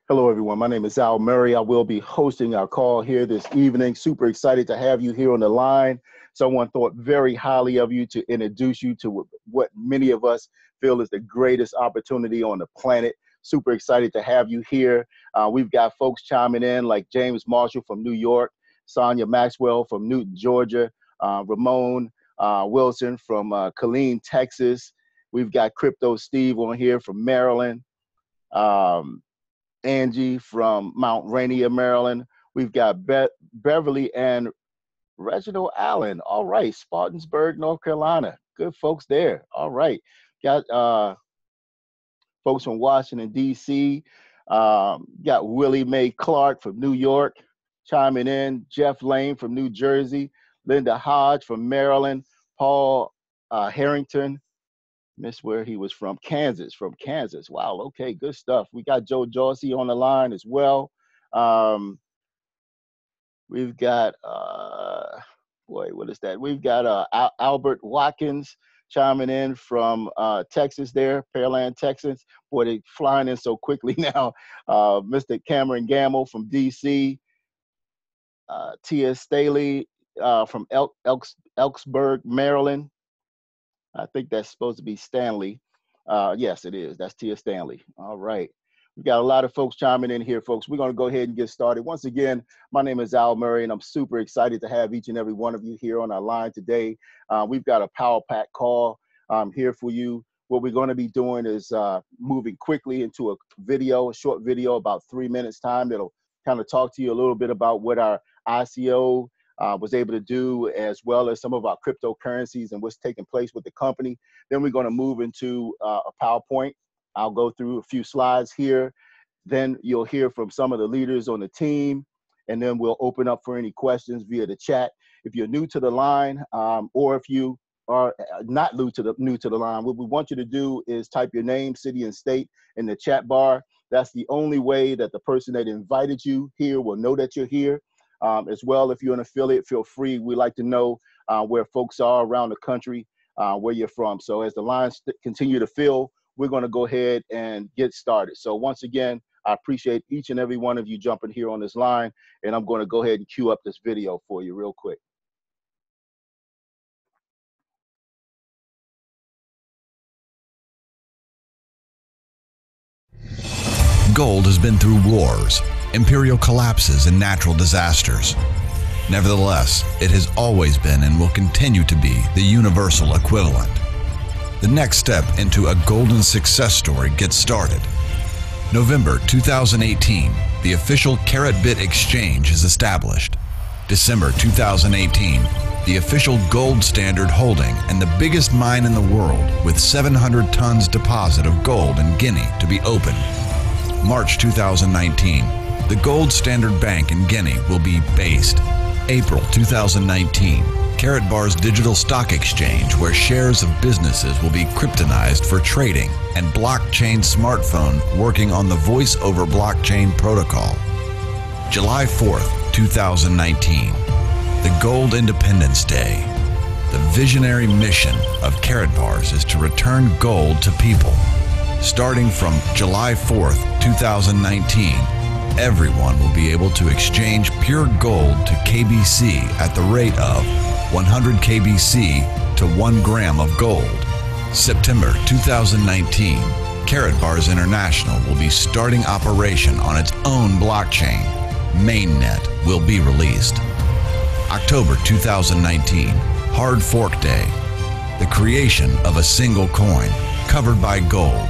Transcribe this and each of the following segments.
Hello, everyone. My name is Al Murray. I will be hosting our call here this evening. Super excited to have you here on the line. Someone thought very highly of you to introduce you to what many of us feel is the greatest opportunity on the planet. Super excited to have you here. We've got folks chiming in like James Marshall from New York, Sonia Maxwell from Newton, Georgia, Ramon Wilson from Killeen, Texas. We've got Crypto Steve on here from Maryland. Angie from Mount Rainier, Maryland. We've got Beverly and Reginald Allen. All right, Spartansburg, North Carolina. Good folks there. All right. Got folks from Washington, D.C. Got Willie Mae Clark from New York chiming in. Jeff Lane from New Jersey. Linda Hodge from Maryland. Paul Harrington. Miss where he was from Kansas. Wow, okay, good stuff. We got Joe Jossi on the line as well. We've got, what is that? We've got Albert Watkins chiming in from Texas there, Pearland, Texas. Boy, they're flying in so quickly now. Mr. Cameron Gamble from D.C. Tia Staley from Elksburg, Maryland. I think that's supposed to be Stanley. Yes, it is. That's Tia Stanley. All right. We've got a lot of folks chiming in here, folks. We're going to go ahead and get started. Once again, my name is Al Murray, and I'm super excited to have each and every one of you here on our line today. We've got a power pack call here for you. What we're going to be doing is moving quickly into a short video, about 3 minutes time. That'll kind of talk to you a little bit about what our ICO was able to do, as well as some of our cryptocurrencies and what's taking place with the company. Then we're going to move into a PowerPoint. I'll go through a few slides here. Then you'll hear from some of the leaders on the team, and then we'll open up for any questions via the chat. If you're new to the line, or if you are not new to the line, what we want you to do is type your name, city, and state in the chat bar. That's the only way that the person that invited you here will know that you're here. As well, if you're an affiliate, feel free. We like to know where folks are around the country, where you're from. So as the lines continue to fill, we're going to go ahead and get started. So once again, I appreciate each and every one of you jumping here on this line, and I'm going to go ahead and cue up this video for you real quick. Gold has been through wars, imperial collapses, and natural disasters. Nevertheless, it has always been and will continue to be the universal equivalent. The next step into a golden success story gets started. November 2018, the official Karatbit exchange is established. December 2018, the official gold standard holding and the biggest mine in the world with 700 tons deposit of gold in Guinea to be opened. March 2019, the Gold Standard Bank in Guinea will be based. April 2019, Karatbar's digital stock exchange, where shares of businesses will be kryptonized for trading, and blockchain smartphone working on the voice over blockchain protocol. July 4th, 2019, the Gold Independence Day. The visionary mission of Karatbars is to return gold to people. Starting from July 4th, 2019, everyone will be able to exchange pure gold to KBC at the rate of 100 KBC to 1 gram of gold. September 2019, Karatbars International will be starting operation on its own blockchain. Mainnet will be released. October 2019, Hard Fork Day. The creation of a single coin covered by gold.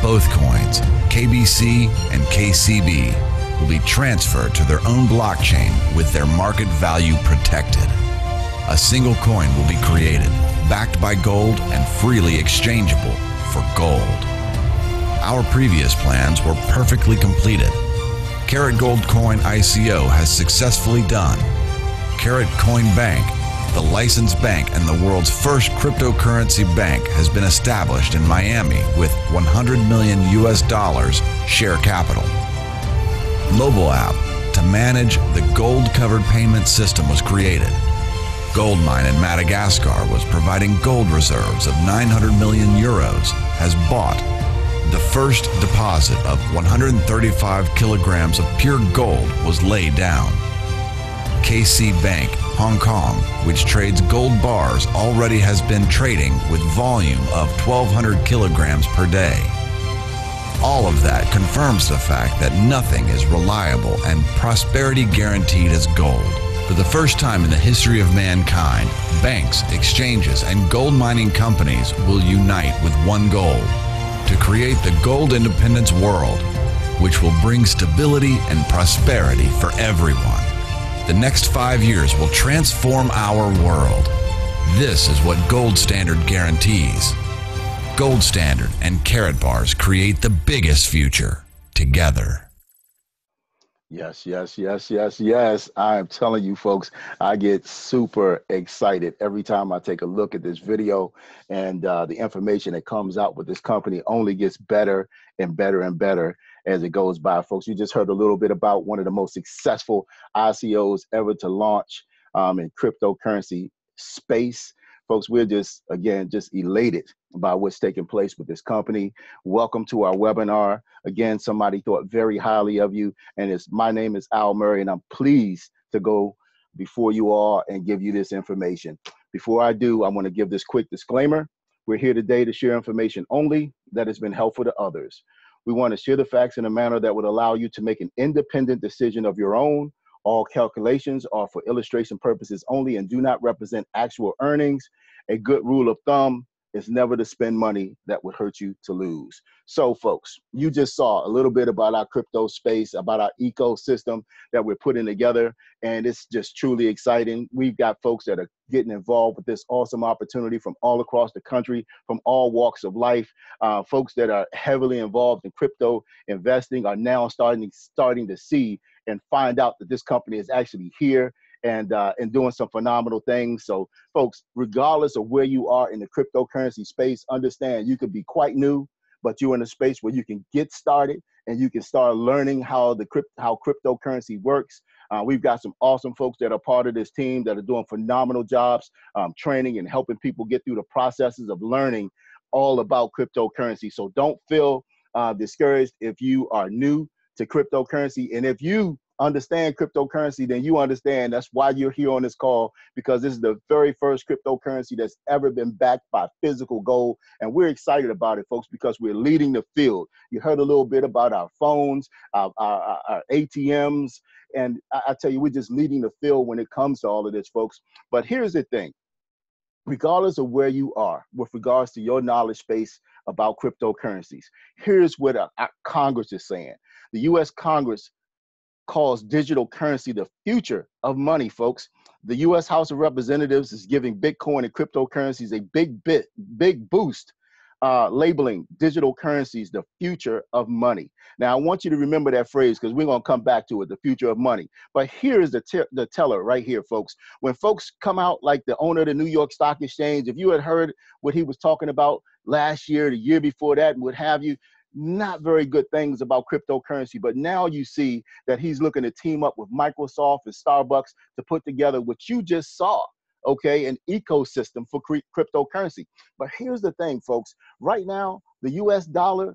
Both coins, KBC and KCB, will be transferred to their own blockchain with their market value protected. A single coin will be created, backed by gold and freely exchangeable for gold. Our previous plans were perfectly completed. Karat Gold Coin ICO has successfully done. Karat Coin Bank, the licensed bank and the world's first cryptocurrency bank, has been established in Miami with $100 million share capital. Mobile app to manage the gold-covered payment system was created. Goldmine in Madagascar was providing gold reserves of 900 million euros, has bought. The first deposit of 135 kilograms of pure gold was laid down. KC Bank, Hong Kong, which trades gold bars, already has been trading with volume of 1,200 kilograms per day. All of that confirms the fact that nothing is reliable and prosperity guaranteed as gold. For the first time in the history of mankind, banks, exchanges, and gold mining companies will unite with one goal: to create the gold independence world, which will bring stability and prosperity for everyone. The next 5 years will transform our world. This is what Gold Standard guarantees. Gold Standard and Karatbars create the biggest future together. Yes, yes, yes, yes, yes. I am telling you, folks, I get super excited every time I take a look at this video, and the information that comes out with this company only gets better and better and better as it goes by. Folks, you just heard a little bit about one of the most successful ICOs ever to launch in cryptocurrency space. Folks, we're just elated by what's taking place with this company. Welcome to our webinar. Again, somebody thought very highly of you, and my name is Al Murray, and I'm pleased to go before you all and give you this information. Before I do, I want to give this quick disclaimer. We're here today to share information only that has been helpful to others. We want to share the facts in a manner that would allow you to make an independent decision of your own. All calculations are for illustration purposes only and do not represent actual earnings. A good rule of thumb is never to spend money that would hurt you to lose. So folks, you just saw a little bit about our crypto space, about our ecosystem that we're putting together, and it's just truly exciting. We've got folks that are getting involved with this awesome opportunity from all across the country, from all walks of life. Folks that are heavily involved in crypto investing are now starting to see and find out that this company is actually here and doing some phenomenal things. So folks, regardless of where you are in the cryptocurrency space, understand you could be quite new, but you're in a space where you can get started and you can start learning how cryptocurrency works. We've got some awesome folks that are part of this team that are doing phenomenal jobs, training and helping people get through the processes of learning all about cryptocurrency. So don't feel discouraged if you are new to cryptocurrency. And if you understand cryptocurrency, then you understand that's why you're here on this call, because this is the very first cryptocurrency that's ever been backed by physical gold. And we're excited about it, folks, because we're leading the field. You heard a little bit about our phones, our ATMs, and I tell you, we're just leading the field when it comes to all of this, folks. But here's the thing. Regardless of where you are with regards to your knowledge base about cryptocurrencies, here's what our Congress is saying. The U.S. Congress calls digital currency the future of money, folks. The U.S. House of Representatives is giving Bitcoin and cryptocurrencies a big boost, labeling digital currencies the future of money. Now, I want you to remember that phrase because we're going to come back to it, the future of money. But here is the teller right here, folks. When folks come out like the owner of the New York Stock Exchange, if you had heard what he was talking about last year, the year before that, and what have you, not very good things about cryptocurrency. But now you see that he's looking to team up with Microsoft and Starbucks to put together what you just saw, okay, an ecosystem for cryptocurrency. But here's the thing, folks. Right now, the US dollar,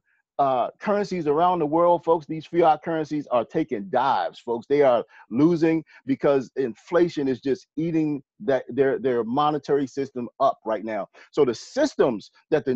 currencies around the world, folks, these fiat currencies are taking dives, folks. They are losing because inflation is just eating their monetary system up right now. So the systems that the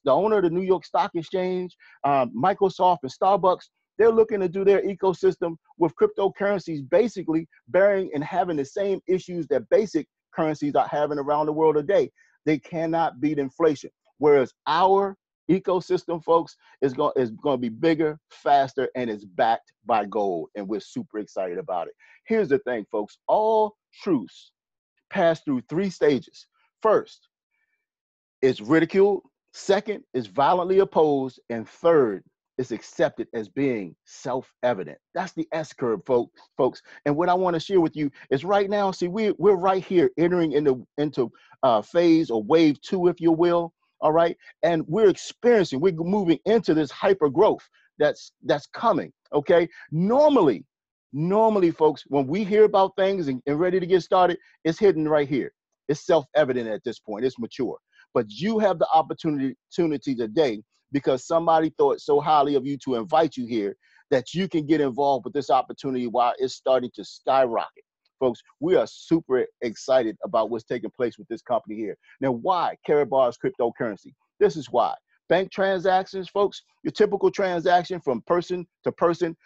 owner of the New York Stock Exchange, Microsoft and Starbucks, they're looking to do their ecosystem with cryptocurrencies, basically bearing and having the same issues that basic currencies are having around the world today. They cannot beat inflation. Whereas our ecosystem, folks, is going to be bigger, faster, and it's backed by gold. And we're super excited about it. Here's the thing, folks. All truths pass through 3 stages. First, it's ridiculed. Second, it's violently opposed. And third, it's accepted as being self-evident. That's the S-curve, folks. And what I want to share with you is right now, see, we're right here entering into phase or wave 2, if you will. All right. And we're moving into this hyper growth that's coming. OK, normally, folks, when we hear about things and ready to get started, it's hidden right here. It's self-evident at this point. It's mature. But you have the opportunity today because somebody thought so highly of you to invite you here that you can get involved with this opportunity while it's starting to skyrocket. Folks, we are super excited about what's taking place with this company here. Now, why Karatbar's cryptocurrency? This is why. Bank transactions, folks, your typical transaction from person to person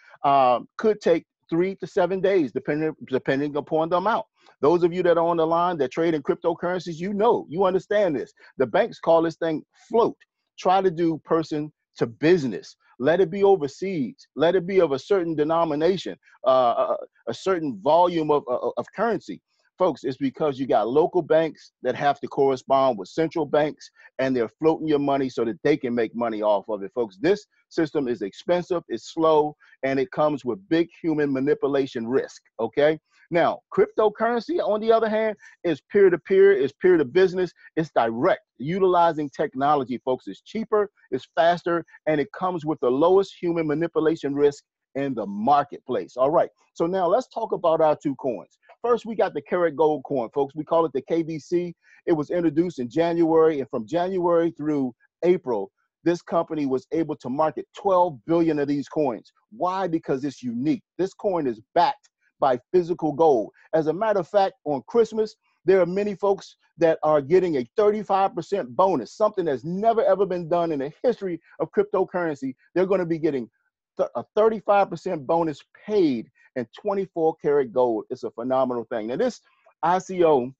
could take 3 to 7 days, depending upon the amount. Those of you that are on the line that trade in cryptocurrencies, you understand this. The banks call this thing float. Try to do person to business. Let it be overseas. Let it be of a certain denomination, a certain volume of currency. Folks, it's because you got local banks that have to correspond with central banks, and they're floating your money so that they can make money off of it. Folks, this system is expensive, it's slow, and it comes with big human manipulation risk, okay? Now, cryptocurrency, on the other hand, is peer-to-peer, is peer-to-business, it's direct. Utilizing technology, folks, is cheaper, it's faster, and it comes with the lowest human manipulation risk in the marketplace. All right, so now let's talk about our two coins. First, we got the Carat Gold coin, folks. We call it the KBC. It was introduced in January, and from January through April, this company was able to market 12 billion of these coins. Why? Because it's unique. This coin is backed by physical gold. As a matter of fact, on Christmas, there are many folks that are getting a 35% bonus, something that's never ever been done in the history of cryptocurrency. They're going to be getting a 35% bonus paid in 24 karat gold. It's a phenomenal thing. Now, this ICO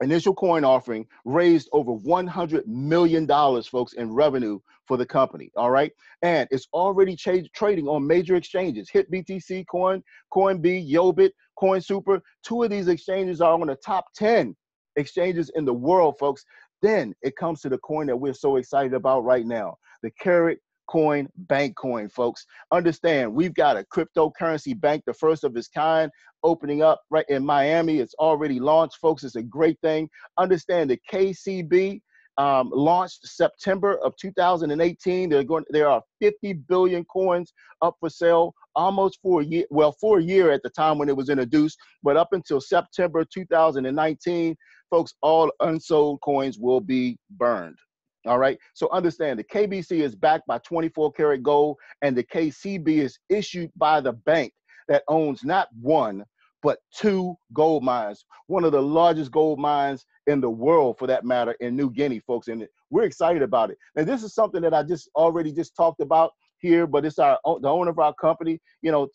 initial coin offering raised over $100 million, folks, in revenue for the company, all right? And it's already trading on major exchanges, HitBTC Coin, CoinB, Yobit, CoinSuper. 2 of these exchanges are on the top 10 exchanges in the world, folks. Then it comes to the coin that we're so excited about right now, the Carat Coin Bank coin, folks. Understand, we've got a cryptocurrency bank, the first of its kind, opening up right in Miami. It's already launched, folks. It's a great thing. Understand, the KCB launched September of 2018. There are 50 billion coins up for sale, almost for a year. Well, for a year at the time when it was introduced, but up until September 2019, folks, all unsold coins will be burned. All right. So understand, the KBC is backed by 24 karat gold, and the KCB is issued by the bank that owns not 1, but 2 gold mines, one of the largest gold mines in the world, for that matter, in New Guinea, folks. And we're excited about it. And this is something that I already talked about here, but it's the owner of our company,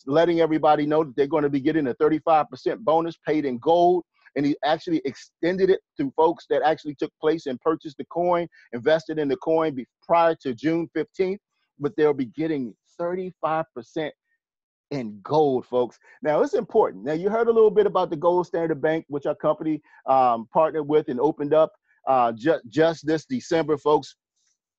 letting everybody know that they're going to be getting a 35% bonus paid in gold. And he actually extended it to folks that actually took place and purchased the coin, invested in the coin prior to June 15th, but they'll be getting 35% in gold, folks. Now, it's important. Now, you heard a little bit about the Gold Standard Bank, which our company partnered with and opened up just this December, folks.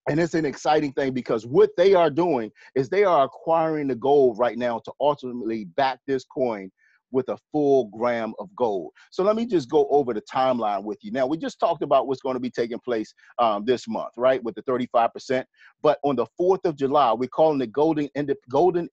And it's an exciting thing because what they are doing is they are acquiring the gold right now to ultimately back this coin with a full gram of gold. So let me just go over the timeline with you. Now, we just talked about what's going to be taking place this month, right, with the 35%. But on the 4th of July, we're calling it Golden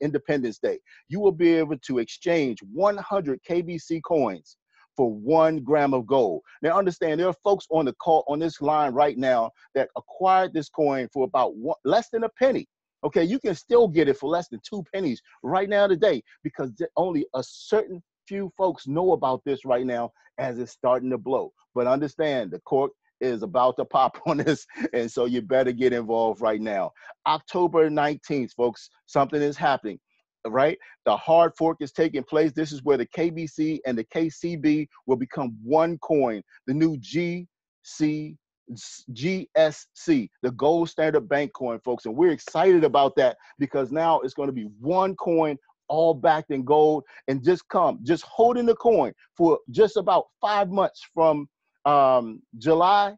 Independence Day. You will be able to exchange 100 KBC coins for 1 gram of gold. Now, understand, there are folks on the call on this line right now that acquired this coin for about less than a penny. Okay, you can still get it for less than 2 pennies right now today, because only a certain few folks know about this right now as it's starting to blow. But understand, the cork is about to pop on this, and so you better get involved right now. October 19th, folks, something is happening, right? The hard fork is taking place. This is where the KBC and the KCB will become one coin, the new GSC, the Gold Standard Bank coin, folks. And we're excited about that because now it's going to be one coin, all backed in gold, and just holding the coin for just about 5 months from July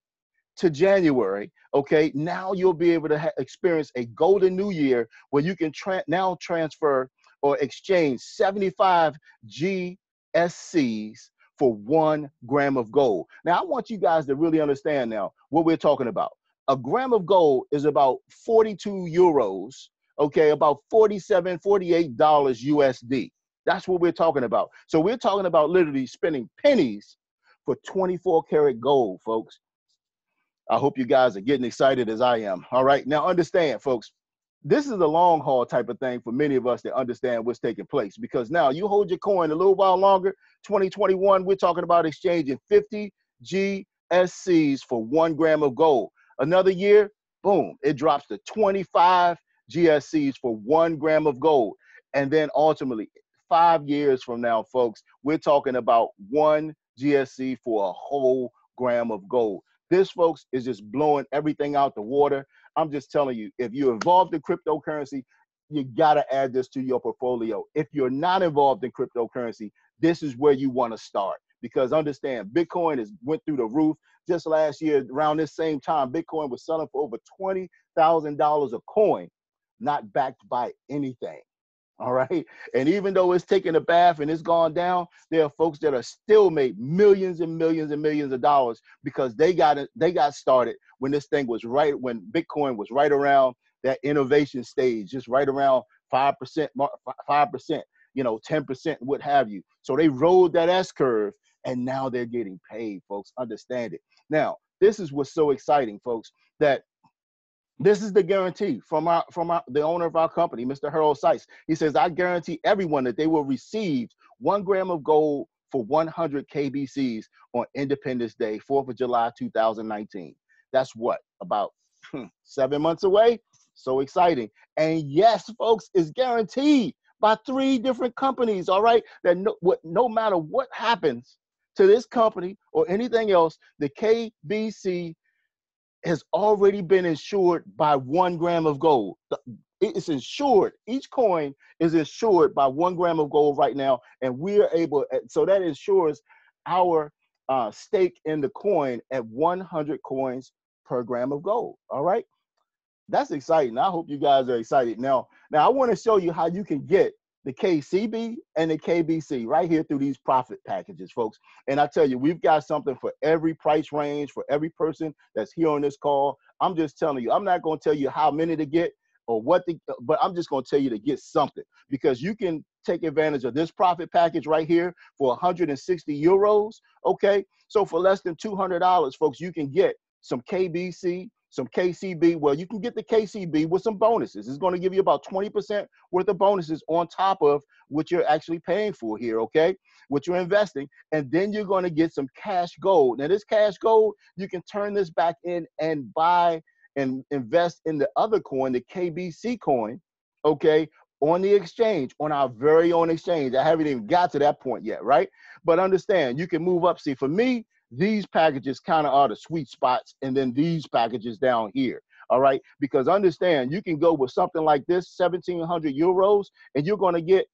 to January. Okay, now you'll be able to experience a golden new year where you can now transfer or exchange 75 GSCs for 1 gram of gold. Now, I want you guys to really understand now what we're talking about. A gram of gold is about 42 euros, okay, about $47, $48 USD. That's what we're talking about. So we're talking about literally spending pennies for 24 karat gold, folks. I hope you guys are getting excited as I am. All right. Now, understand, folks, this is a long haul type of thing for many of us that understand what's taking place, because now you hold your coin a little while longer. 2021, we're talking about exchanging 50 GSCs for 1 gram of gold. Another year, boom, it drops to 25 GSCs for 1 gram of gold. And then ultimately, 5 years from now, folks, we're talking about 1 GSC for a whole gram of gold. This, folks, is just blowing everything out the water. I'm just telling you, if you're involved in cryptocurrency, you got to add this to your portfolio. If you're not involved in cryptocurrency, this is where you want to start. Because understand, Bitcoin went through the roof. Just last year, around this same time, Bitcoin was selling for over $20,000 a coin, not backed by anything. All right. And even though it's taken a bath and it's gone down, there are folks that are still made millions and millions and millions of dollars because they got started when this thing was right, when Bitcoin was right around that innovation stage, just right around 5%, 5%, 10%, what have you. So they rode that S curve and now they're getting paid, folks. Understand it. Now, this is what's so exciting, folks, that this is the guarantee from the owner of our company, Mr. Harold Sykes. He says, I guarantee everyone that they will receive 1 gram of gold for 100 KBCs on Independence Day, 4th of July, 2019. That's what, about 7 months away? So exciting. And yes, folks, it's guaranteed by 3 different companies, all right? That no matter what happens to this company or anything else, the KBC has already been insured by 1 gram of gold. It's insured. Each coin is insured by 1 gram of gold right now, and we are able, so that ensures our stake in the coin at 100 coins per gram of gold. All right, that's exciting. I hope you guys are excited. Now I want to show you how you can get the KCB and the KBC right here through these profit packages, folks. And I tell you, we've got something for every price range, for every person that's here on this call. I'm just telling you, I'm not going to tell you how many to get or what to, but I'm just going to tell you to get something, because you can take advantage of this profit package right here for 160 euros. Okay. So for less than $200, folks, you can get some KBC, some KCB. Well, you can get the KCB with some bonuses. It's going to give you about 20% worth of bonuses on top of what you're actually paying for here, okay? What you're investing. And then you're going to get some cash gold. Now, this cash gold, you can turn this back in and buy and invest in the other coin, the KBC coin, okay, on the exchange, on our very own exchange. I haven't even got to that point yet, right? But understand, you can move up. See, for me, these packages kind of are the sweet spots, and then these packages down here, all right? Because understand, you can go with something like this, 1,700 euros, and you're going to get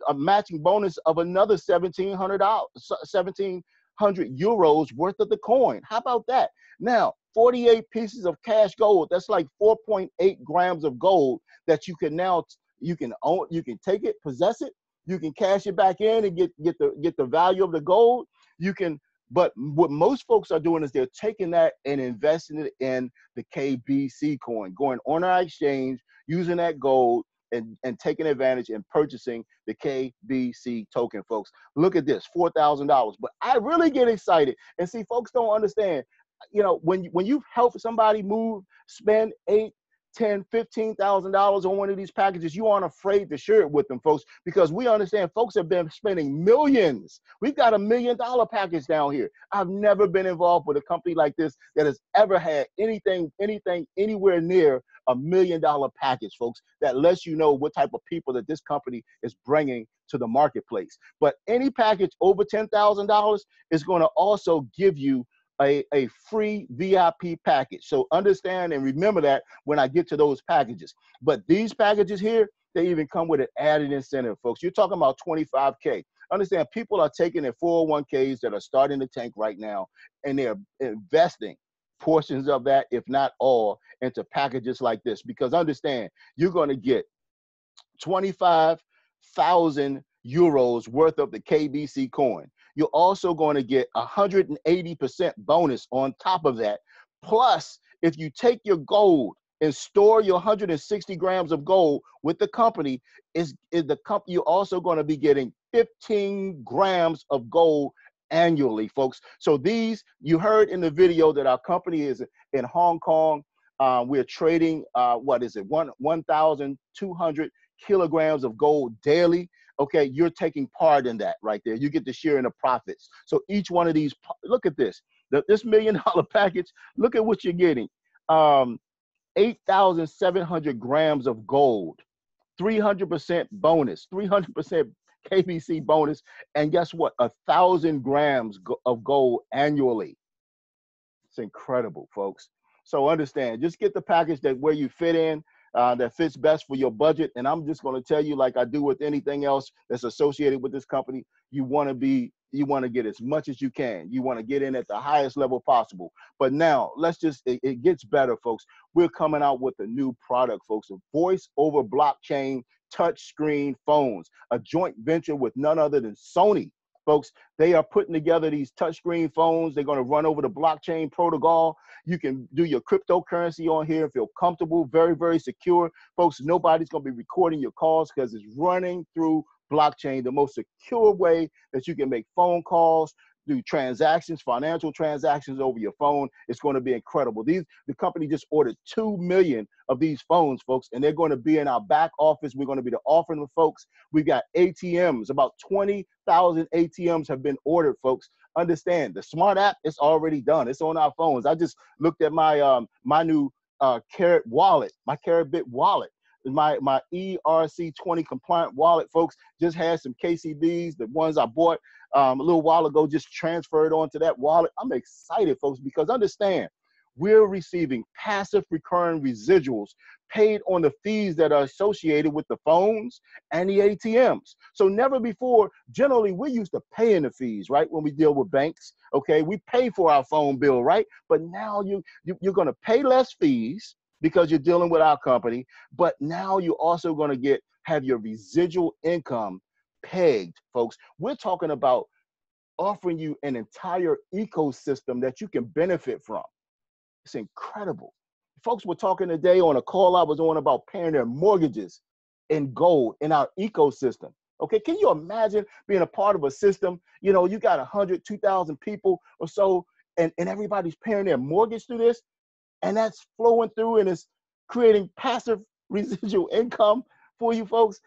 a matching bonus of another $1,700, 1,700 euros worth of the coin. How about that? Now, 48 pieces of cash gold, that's like 4.8 grams of gold that you can now, you can own, you can take it, possess it, you can cash it back in and get the value of the gold. You can. But what most folks are doing is they're taking that and investing it in the KBC coin, going on our exchange, using that gold and taking advantage and purchasing the KBC token, folks. Look at this, $4,000. But I really get excited. And see, folks don't understand, when you help somebody spend $8,000, $10,000, $15,000 on one of these packages, you aren't afraid to share it with them, folks, because we understand folks have been spending millions. We've got $1 million package down here. I've never been involved with a company like this that has ever had anything anywhere near $1 million package, folks. That lets you know what type of people that this company is bringing to the marketplace. But any package over $10,000 is going to also give you a free VIP package. So understand and remember that when I get to those packages. But these packages here, they even come with an added incentive, folks. You're talking about 25K. Understand, people are taking their 401ks that are starting to tank right now, and they're investing portions of that, if not all, into packages like this. Because understand, you're going to get 25,000 euros worth of the KBC coin. You're also going to get 180% bonus on top of that. Plus, if you take your gold and store your 160 grams of gold with the company, you're also going to be getting 15 grams of gold annually, folks. So these, you heard in the video that our company is in Hong Kong. We're trading, what is it, 1,200 kilograms of gold daily. Okay, you're taking part in that right there. You get to share in the profits. So each one of these, look at this, this $1 million package, look at what you're getting. 8,700 grams of gold, 300% bonus, 300% KBC bonus, and guess what? 1,000 grams of gold annually. It's incredible, folks. So understand, just get the package that where you fit in, that fits best for your budget. And I'm just going to tell you, like I do with anything else that's associated with this company, you want to get as much as you can. You want to get in at the highest level possible. But now it gets better, folks. We're coming out with a new product, folks, a voice over blockchain touchscreen phones, a joint venture with none other than Sony. Folks, they are putting together these touchscreen phones. They're going to run over the blockchain protocol. You can do your cryptocurrency on here, feel comfortable, very, very secure. Folks, nobody's going to be recording your calls because it's running through blockchain, the most secure way that you can make phone calls, do transactions, financial transactions over your phone. It's going to be incredible. The company just ordered 2 million of these phones, folks, and they're going to be in our back office. We're going to be offering them, folks. We've got ATMs. About 20,000 ATMs have been ordered, folks. Understand, the smart app is already done. It's on our phones. I just looked at my my new Carrot wallet, my Carrot wallet. My ERC20 compliant wallet, folks, just had some KCBs, the ones I bought a little while ago, just transferred onto that wallet. I'm excited, folks, because understand, we're receiving passive recurring residuals paid on the fees that are associated with the phones and the ATMs. So never before, generally, we're used to paying the fees, right? When we deal with banks, okay? We pay for our phone bill, right? But now you're going to pay less fees because you're dealing with our company, but now you're also going to have your residual income pegged, folks. We're talking about offering you an entire ecosystem that you can benefit from. It's incredible. Folks were talking today on a call I was on about paying their mortgages in gold in our ecosystem. Okay, can you imagine being a part of a system? You know, you got 100, 2,000 people or so, and everybody's paying their mortgage through this, and that's flowing through and it's creating passive residual income for you folks.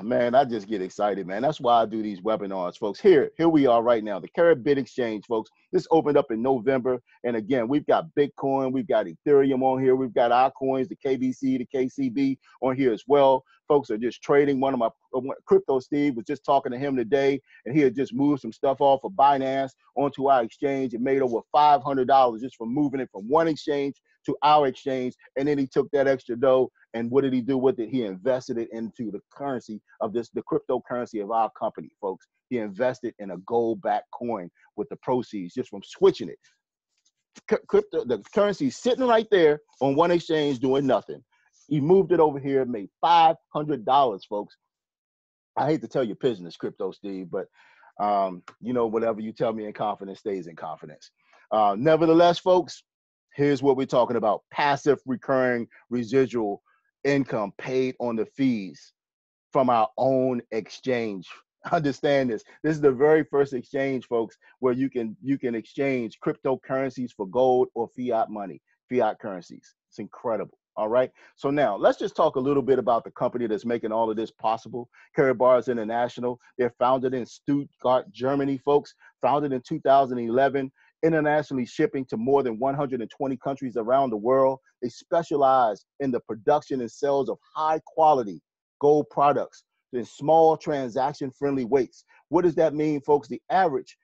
Man, I just get excited, man. That's why I do these webinars, folks. Here we are right now, the Carrot Exchange, folks. This opened up in November. And again, we've got Bitcoin, we've got Ethereum on here, we've got our coins, the KBC, the KCB on here as well. Folks are just trading. One of my Crypto Steve was just talking to him today, and he had just moved some stuff off of Binance onto our exchange and made over $500 just from moving it from one exchange to our exchange. And then he took that extra dough, and what did he do with it? He invested it into the currency of the cryptocurrency of our company, folks. He invested in a gold-backed coin with the proceeds just from switching it. The currency is sitting right there on one exchange doing nothing. He moved it over here, made $500, folks. I hate to tell you business, Crypto Steve, but you know, whatever you tell me in confidence stays in confidence. Nevertheless, folks, here's what we're talking about: passive recurring residual income paid on the fees from our own exchange. Understand this. This is the very first exchange, folks, where you can exchange cryptocurrencies for gold or fiat money, fiat currencies. It's incredible. All right. So now let's just talk a little bit about the company that's making all of this possible. Karatbars International. They're founded in Stuttgart, Germany, folks. Founded in 2011. Internationally shipping to more than 120 countries around the world. They specialize in the production and sales of high quality gold products in small transaction-friendly weights. What does that mean, folks? The average,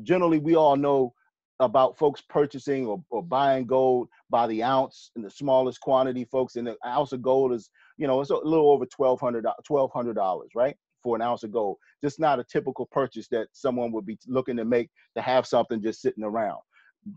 generally we all know about folks purchasing or buying gold by the ounce in the smallest quantity, folks. And an ounce of gold is, you know, it's a little over $1,200, right? For an ounce of gold. Just not a typical purchase that someone would be looking to make to have something just sitting around.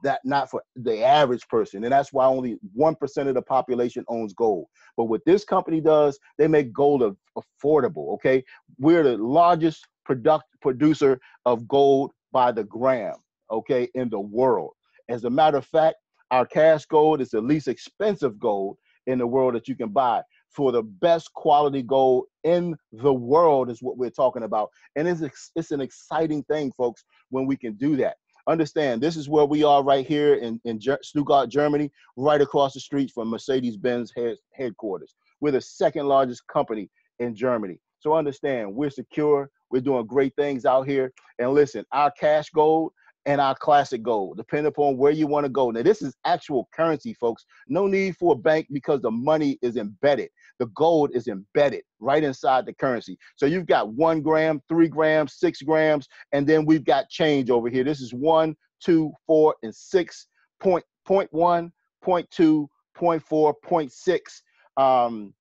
That not for the average person. And that's why only 1% of the population owns gold. But what this company does, they make gold affordable, okay? We're the largest producer of gold by the gram, okay, in the world. As a matter of fact, our cash gold is the least expensive gold in the world that you can buy. for the best quality gold in the world is what we're talking about. And it's an exciting thing, folks, when we can do that. Understand, this is where we are right here in Stuttgart, Germany, right across the street from Mercedes-Benz headquarters. We're the second largest company in Germany. So understand, we're secure. We're doing great things out here. And listen, our cash gold and our classic gold, depending upon where you want to go. Now, this is actual currency, folks. No need for a bank because the money is embedded. The gold is embedded right inside the currency. So you've got 1 gram, 3 grams, 6 grams, and then we've got change over here. This is 1, 2, 4, and 6, point 1, 0.2, 0.4, 0.6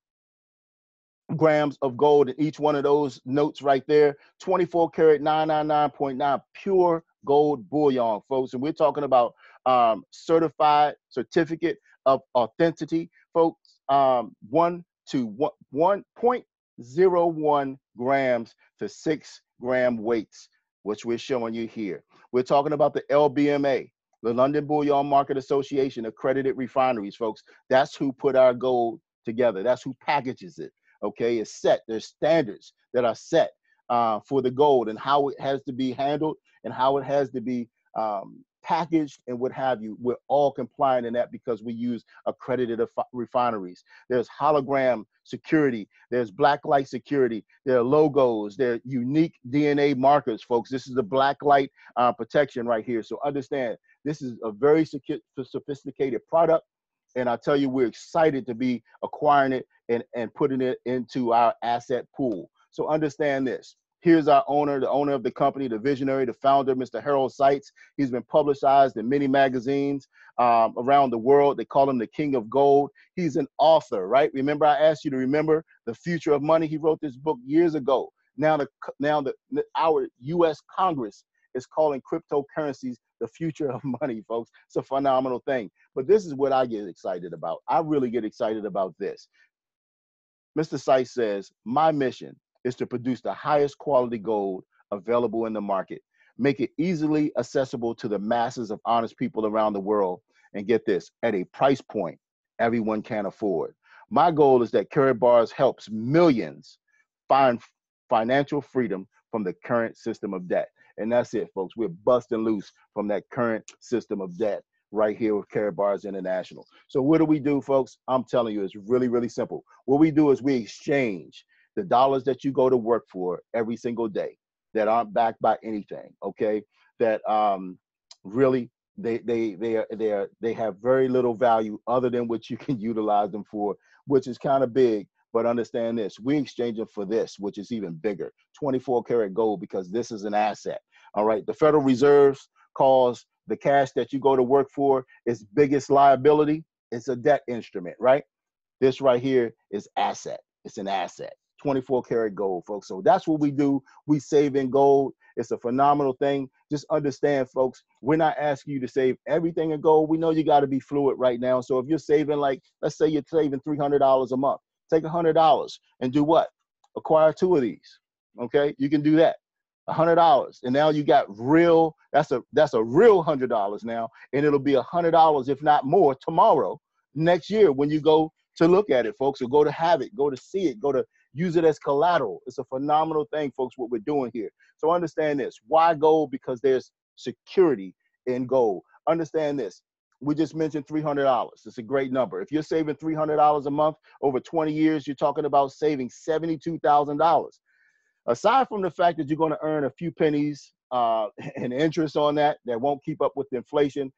grams of gold in each one of those notes right there. 24 karat 999.9 pure gold bullion, folks. And we're talking about certified certificate of authenticity, folks. 1.01 grams to 6 gram weights, which we're showing you here. We're talking about the LBMA, the London Bullion Market Association, accredited refineries, folks. That's who put our gold together. That's who packages it. Okay, it's set. There's standards that are set for the gold and how it has to be handled and how it has to be packaged and what have you. We're all compliant in that because we use accredited refineries. There's hologram security. There's blacklight security. There are logos. There are unique DNA markers, folks. This is the blacklight protection right here. So understand, this is a very sophisticated product. And I tell you, we're excited to be acquiring it and putting it into our asset pool. So understand this. Here's our owner, the owner of the company, the visionary, the founder, Mr. Harold Seitz. He's been publicized in many magazines around the world. They call him the King of Gold. He's an author, right? Remember, I asked you to remember The Future of Money. He wrote this book years ago. Now our U.S. Congress is calling cryptocurrencies the future of money, folks. It's a phenomenal thing. But this is what I get excited about. I really get excited about this. Mr. Seitz says, my mission is to produce the highest quality gold available in the market, make it easily accessible to the masses of honest people around the world, and get this, at a price point everyone can afford. My goal is that Karatbars helps millions find financial freedom from the current system of debt. And that's it, folks. We're busting loose from that current system of debt right here with Karatbars International. So what do we do, folks? I'm telling you, it's really, really simple. What we do is we exchange the dollars that you go to work for every single day that aren't backed by anything, okay? That really they have very little value other than what you can utilize them for, which is kind of big. But understand this, we exchange them for this, which is even bigger, 24 karat gold, because this is an asset. All right, the Federal Reserves calls the cash that you go to work for its biggest liability. It's a debt instrument, right? This right here is asset. It's an asset. 24 karat gold, folks. So that's what we do. We save in gold. It's a phenomenal thing. Just understand, folks, we're not asking you to save everything in gold. We know you got to be fluid right now. So if you're saving, like, let's say you're saving $300 a month, take $100 and do what? Acquire 2 of these. Okay, you can do that. $100, and now you got real. That's a real $100 now, and it'll be $100, if not more, tomorrow, next year when you go to look at it, folks, or go to have it, go to see it, go to use it as collateral. It's a phenomenal thing, folks, what we're doing here. So understand this. Why gold? Because there's security in gold. Understand this. We just mentioned $300. It's a great number. If you're saving $300 a month over 20 years, you're talking about saving $72,000. Aside from the fact that you're going to earn a few pennies and interest on that won't keep up with the inflation,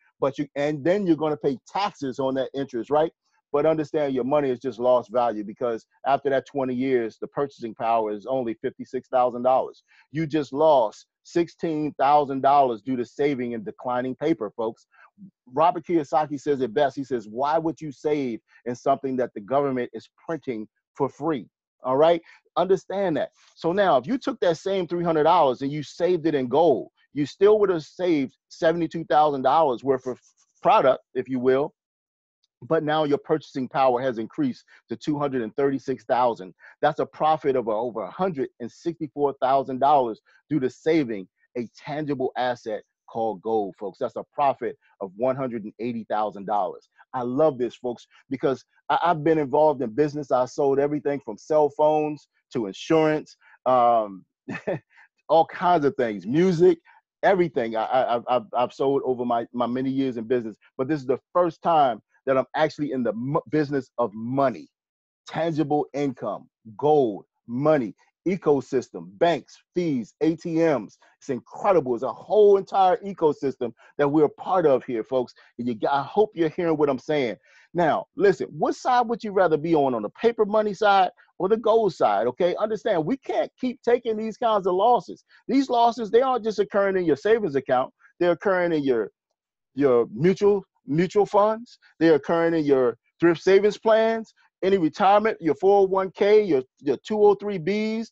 and then you're going to pay taxes on that interest, right? But understand, your money has just lost value, because after that 20 years, the purchasing power is only $56,000. You just lost $16,000 due to saving and declining paper, folks. Robert Kiyosaki says it best. He says, why would you save in something that the government is printing for free? All right, understand that. So now, if you took that same $300 and you saved it in gold, you still would have saved $72,000 worth of product, if you will. But now your purchasing power has increased to $236,000. That's a profit of over $164,000 due to saving a tangible asset called gold, folks. That's a profit of $180,000. I love this, folks, because I've been involved in business. I sold everything from cell phones to insurance, um, all kinds of things, music, everything. I've sold over my many years in business, but this is the first time that I'm actually in the business of money, tangible income, gold, money, ecosystem, banks, fees, ATMs. It's incredible. It's a whole entire ecosystem that we're a part of here, folks. And I hope you're hearing what I'm saying. Now, listen, what side would you rather be on the paper money side or the gold side? Okay, understand, we can't keep taking these kinds of losses. These losses, they aren't just occurring in your savings account. They're occurring in your mutual funds. They're occurring in your thrift savings plans, any retirement, your 401k, your 203bs,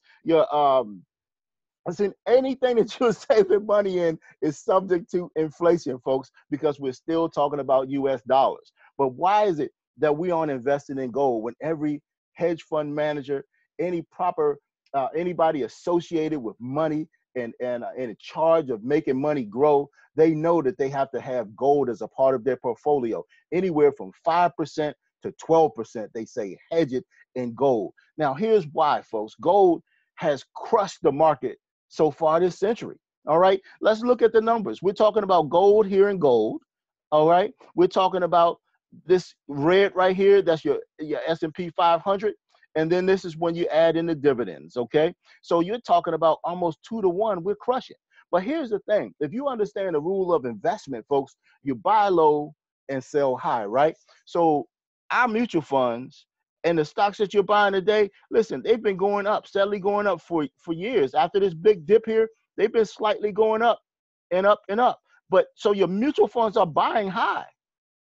listen, anything that you're saving money in is subject to inflation, folks, because we're still talking about US dollars. But why is it that we aren't investing in gold when every hedge fund manager, anybody associated with money and in charge of making money grow, they know that they have to have gold as a part of their portfolio, anywhere from 5% to 12%. They say hedge it in gold. Now, here's why, folks. Gold has crushed the market so far this century. All right, let's look at the numbers. We're talking about gold here in gold. All right, we're talking about this red right here. That's your S&P 500. And then this is when you add in the dividends, okay? So you're talking about almost 2 to 1, we're crushing. But here's the thing. If you understand the rule of investment, folks, you buy low and sell high, right? So our mutual funds and the stocks that you're buying today, listen, they've been going up, steadily going up for years. After this big dip here, they've been slightly going up and up and up. But so your mutual funds are buying high.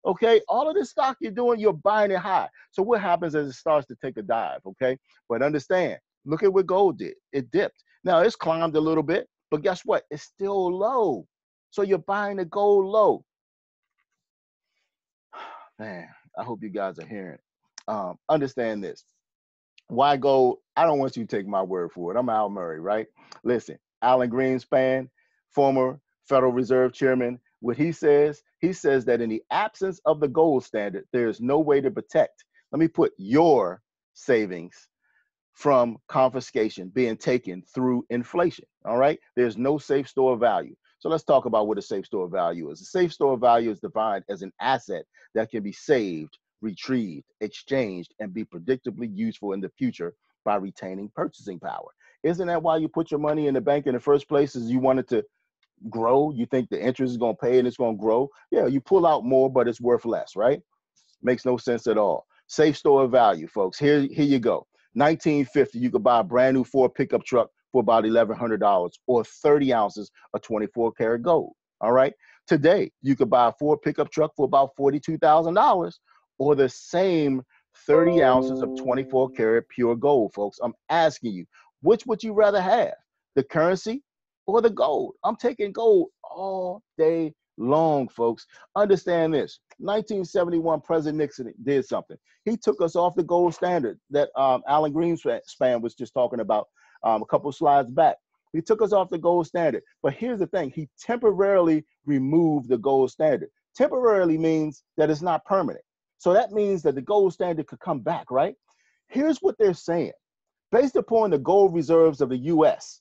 Okay, all of this stock you're doing, you're buying it high. So what happens as it starts to take a dive, okay? But understand, look at what gold did. It dipped. Now, it's climbed a little bit, but guess what? It's still low. So you're buying the gold low. Man, I hope you guys are hearing it. Understand this. Why gold? I don't want you to take my word for it. I'm Al Murray, right? Listen, Alan Greenspan, former Federal Reserve Chairman, what he says that in the absence of the gold standard, there is no way to protect. Let me put your savings from confiscation being taken through inflation. All right. There's no safe store of value. So let's talk about what a safe store of value is. A safe store of value is defined as an asset that can be saved, retrieved, exchanged, and be predictably useful in the future by retaining purchasing power. Isn't that why you put your money in the bank in the first place? Is you wanted to grow? You think the interest is going to pay and it's going to grow? Yeah, you pull out more, but it's worth less, right? Makes no sense at all. Safe store of value, folks. Here you go. 1950, you could buy a brand new Ford pickup truck for about $1,100 or 30 ounces of 24 karat gold. All right. Today, you could buy a Ford pickup truck for about $42,000 or the same 30 ounces of 24 karat pure gold, folks. I'm asking you, which would you rather have, the currency or the gold? I'm taking gold all day long, folks. Understand this. 1971, President Nixon did something. He took us off the gold standard that Alan Greenspan was just talking about a couple of slides back. He took us off the gold standard. But here's the thing. He temporarily removed the gold standard. Temporarily means that it's not permanent. So that means that the gold standard could come back, right? Here's what they're saying. Based upon the gold reserves of the U.S.,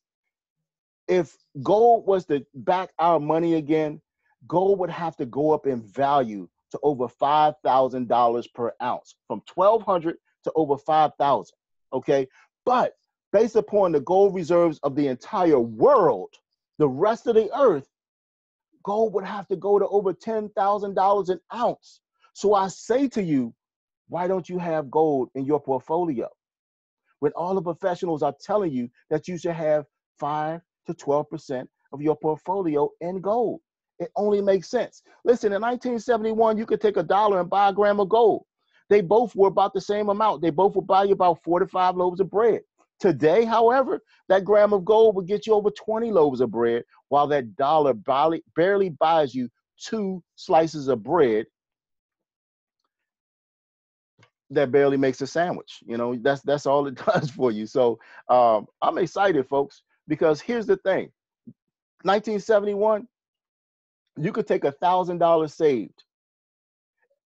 if gold was to back our money again, gold would have to go up in value to over $5,000 per ounce, from $1,200 to over $5,000. Okay, but based upon the gold reserves of the entire world, the rest of the earth, gold would have to go to over $10,000 an ounce. So I say to you, why don't you have gold in your portfolio? When all the professionals are telling you that you should have 5 to 12% of your portfolio in gold. It only makes sense. Listen, in 1971, you could take $1 and buy a gram of gold. They both were about the same amount. They both would buy you about 4 to 5 loaves of bread. Today, however, that gram of gold would get you over 20 loaves of bread, while that dollar barely buys you 2 slices of bread that barely makes a sandwich. You know, that's all it does for you. So I'm excited, folks, because here's the thing. 1971, you could take $1,000 saved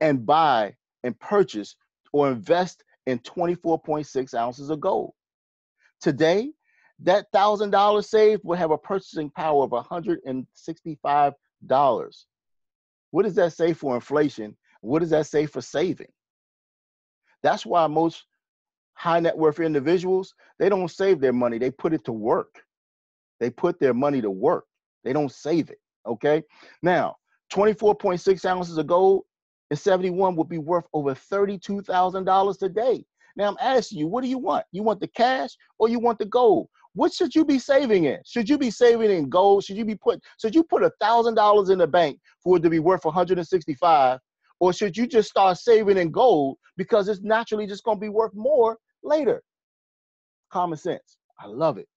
and buy and purchase or invest in 24.6 ounces of gold. Today, that $1,000 saved will have a purchasing power of $165. What does that say for inflation? What does that say for saving? That's why most high net worth individuals, they don't save their money. They put it to work. They put their money to work. They don't save it, okay? Now, 24.6 ounces of gold in 71 would be worth over $32,000 today. Now, I'm asking you, what do you want? You want the cash or you want the gold? What should you be saving in? Should you be saving in gold? Should you put $1,000 in the bank for it to be worth 165? Or should you just start saving in gold because it's naturally just going to be worth more later? Common sense. I love it.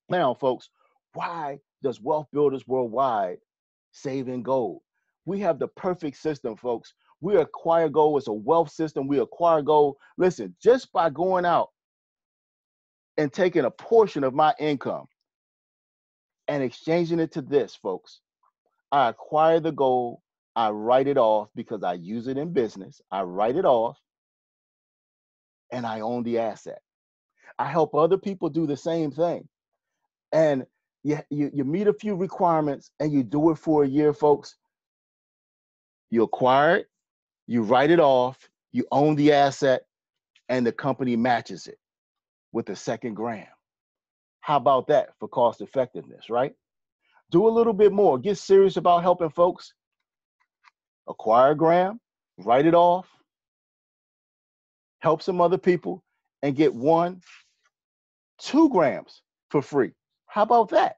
Now, folks, why does Wealth Builders Worldwide save in gold? We have the perfect system, folks. We acquire gold. It's a wealth system. We acquire gold. Listen, just by going out and taking a portion of my income and exchanging it to this, folks, I acquire the gold. I write it off because I use it in business. I write it off and I own the asset. I help other people do the same thing. And you meet a few requirements and you do it for a year, folks. You acquire it, you write it off, you own the asset, and the company matches it with a second gram. How about that for cost effectiveness, right? Do a little bit more. Get serious about helping folks. Acquire a gram, write it off, help some other people, and get 1, 2 grams for free. How about that?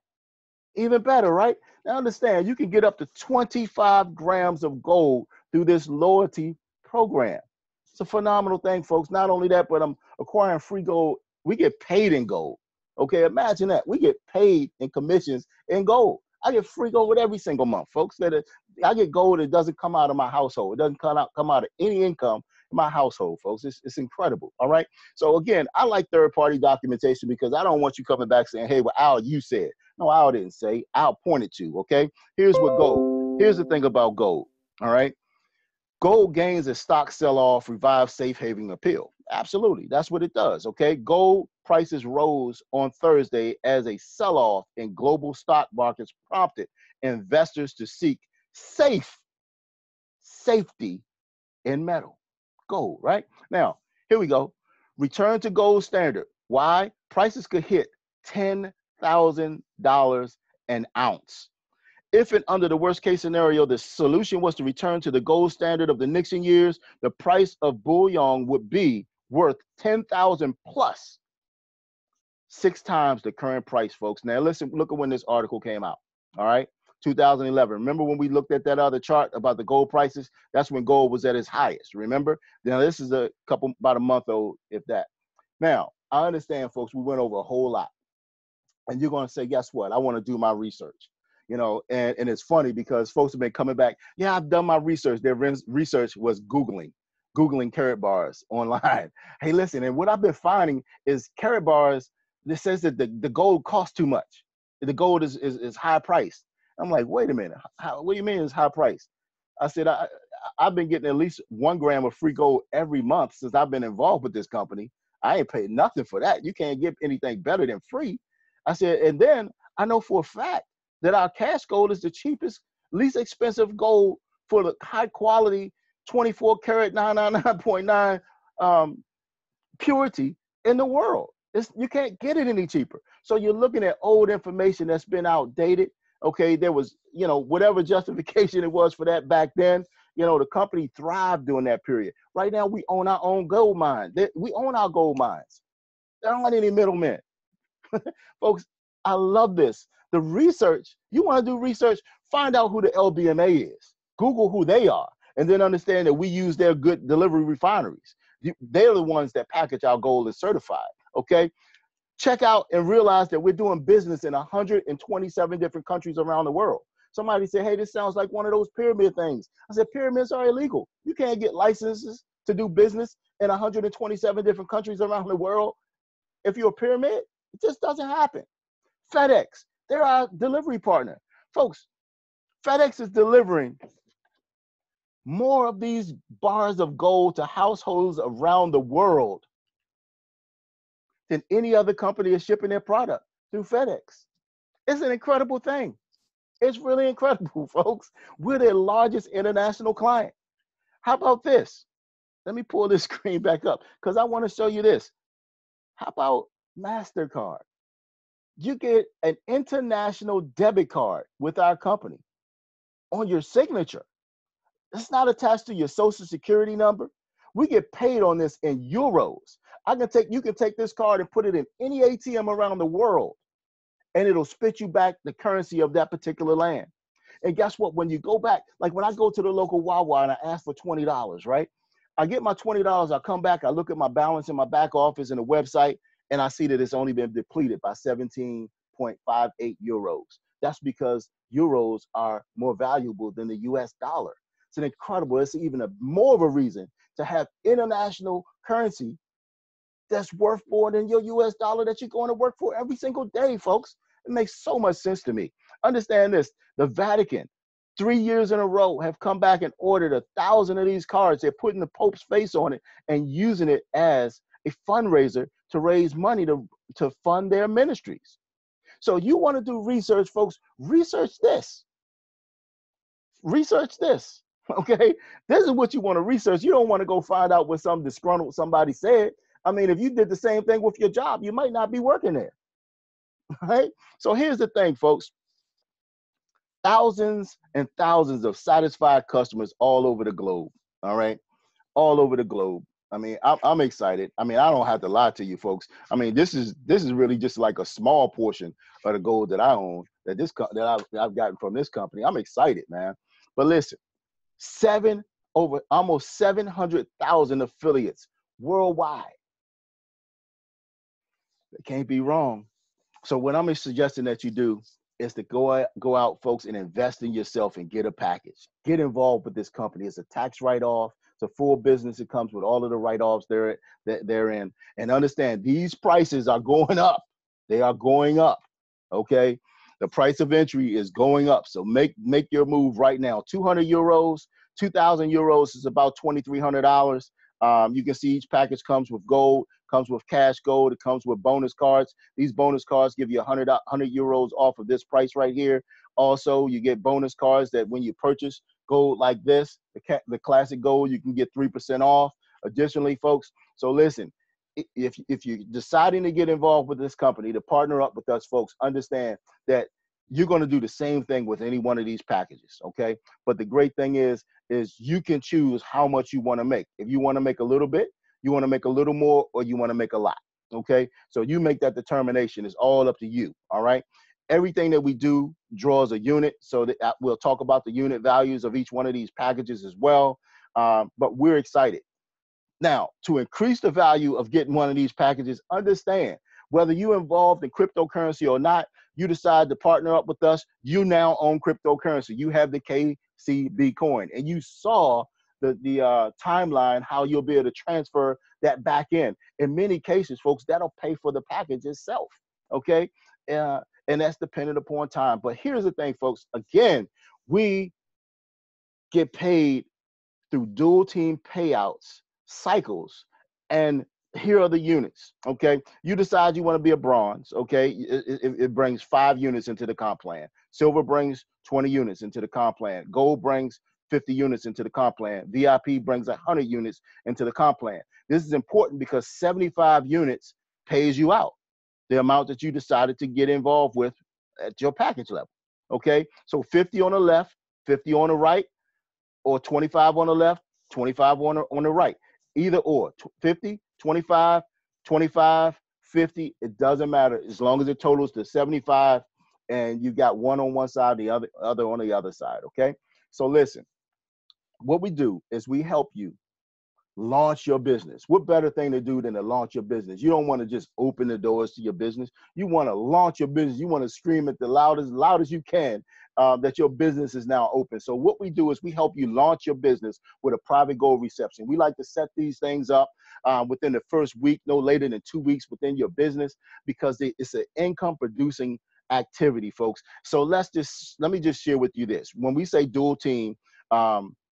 Even better, right? Now understand, you can get up to 25 grams of gold through this loyalty program. It's a phenomenal thing, folks. Not only that, but I'm acquiring free gold. We get paid in gold. Okay, imagine that. We get paid in commissions in gold. I get free gold every single month, folks. I get gold that doesn't come out of my household. It doesn't come out of any income in my household, folks. It's incredible, all right? So again, I like third-party documentation because I don't want you coming back saying, hey, well, Al, you said. No, Al didn't say. Al pointed to, okay? Here's the thing about gold, all right? Gold gains as stock sell-off revives safe haven appeal. Absolutely, that's what it does, okay? Gold prices rose on Thursday as a sell-off in global stock markets prompted investors to seek safety in metal, gold, right? Now, here we go. Return to gold standard. Why? Prices could hit $10,000 an ounce. If and under the worst case scenario, the solution was to return to the gold standard of the Nixon years, the price of bullion would be worth 10,000 plus, 6 times the current price, folks. Now listen, look at when this article came out, all right? 2011. Remember when we looked at that other chart about the gold prices? That's when gold was at its highest, remember? Now this is about a month old, if that. Now, I understand, folks, we went over a whole lot. And you're going to say, guess what? I want to do my research. You know, and it's funny because folks have been coming back. Yeah, I've done my research. Their research was Googling Karat bars online. Hey, listen, and what I've been finding is Karat bars, this says that the gold costs too much. The gold is high priced. I'm like, wait a minute. What do you mean it's high priced? I said, I've been getting at least 1 gram of free gold every month since I've been involved with this company. I ain't paid nothing for that. You can't get anything better than free. I said, and then I know for a fact that our cash gold is the cheapest, least expensive gold for the high quality 24 karat 999.9 purity in the world. You can't get it any cheaper. So you're looking at old information that's been outdated. Okay, there was, whatever justification it was for that back then, the company thrived during that period. Right now, we own our own gold mine. We own our gold mines. There aren't any middlemen. Folks, I love this. The research, you want to do research, find out who the LBMA is. Google who they are, and then understand that we use their good delivery refineries. They're the ones that package our gold and certified, okay? Check out and realize that we're doing business in 127 different countries around the world. Somebody said, hey, this sounds like one of those pyramid things. I said, pyramids are illegal. You can't get licenses to do business in 127 different countries around the world. If you're a pyramid, it just doesn't happen. FedEx, they're our delivery partner. Folks, FedEx is delivering more of these bars of gold to households around the world than any other company is shipping their product through FedEx. It's an incredible thing. It's really incredible, folks. We're their largest international client. How about this? Let me pull this screen back up because I want to show you this. How about MasterCard? You get an international debit card with our company on your signature. It's not attached to your social security number. We get paid on this in euros. You can take this card and put it in any ATM around the world, and it'll spit you back the currency of that particular land. And guess what? When you go back, like when I go to the local Wawa and I ask for $20, right? I get my $20, I come back, I look at my balance in my back office and the website, and I see that it's only been depleted by 17.58 euros. That's because euros are more valuable than the US dollar. It's an incredible, it's even more of a reason to have international currency that's worth more than your US dollar that you're going to work for every single day, folks. It makes so much sense to me. Understand this, the Vatican, 3 years in a row, have come back and ordered 1,000 of these cards. They're putting the Pope's face on it and using it as a fundraiser to raise money to fund their ministries. So you want to do research, folks, research this. Research this, okay? This is what you want to research. You don't want to go find out what some disgruntled somebody said. I mean, if you did the same thing with your job, you might not be working there, right? So here's the thing, folks. Thousands and thousands of satisfied customers all over the globe, all right? All over the globe. I mean, I'm excited. I mean, I don't have to lie to you, folks. I mean, this is really just like a small portion of the gold that I own, that I've gotten from this company. I'm excited, man. But listen, almost 700,000 affiliates worldwide. It can't be wrong. So what I'm suggesting that you do is to go out, folks, and invest in yourself and get a package. Get involved with this company. It's a tax write-off. It's a full business. It comes with all of the write-offs they're in. And understand, these prices are going up. They are going up, okay? The price of entry is going up. So make your move right now. 200 euros, 2,000 euros is about $2,300. You can see each package comes with gold, comes with cash gold, it comes with bonus cards. These bonus cards give you 100 euros off of this price right here. Also, you get bonus cards that when you purchase gold like this, the classic gold, you can get 3% off. Additionally, folks, so listen, if you're deciding to get involved with this company, to partner up with us, folks, understand that you're going to do the same thing with any one of these packages, okay? But the great thing is you can choose how much you want to make. If you want to make a little bit, you want to make a little more, or you want to make a lot, okay? So you make that determination. It's all up to you, all right? Everything that we do draws a unit, so that we'll talk about the unit values of each one of these packages as well, but we're excited. Now, to increase the value of getting one of these packages, understand, whether you're involved in cryptocurrency or not, you decide to partner up with us, you now own cryptocurrency. You have the KCB coin, and you saw the timeline, how you'll be able to transfer that back in. In many cases, folks, that'll pay for the package itself, okay? And that's dependent upon time. But here's the thing, folks. Again, we get paid through dual team payouts cycles, and here are the units, okay? You decide you want to be a bronze, okay? It brings 5 units into the comp plan. Silver brings 20 units into the comp plan. Gold brings 50 units into the comp plan. VIP brings 100 units into the comp plan. This is important because 75 units pays you out, the amount that you decided to get involved with at your package level, okay? So 50 on the left, 50 on the right, or 25 on the left, 25 on the right. Either or, 50, 25, 25, 50, it doesn't matter as long as it totals to 75 and you got one on one side, the other on the other side, okay? So listen, what we do is we help you launch your business. What better thing to do than to launch your business? You don't want to just open the doors to your business. You want to launch your business. You want to scream at the loudest you can that your business is now open. So what we do is we help you launch your business with a private gold reception. We like to set these things up within the first week, no later than 2 weeks within your business, because it's an income producing activity, folks. So let me just share with you this. When we say dual team,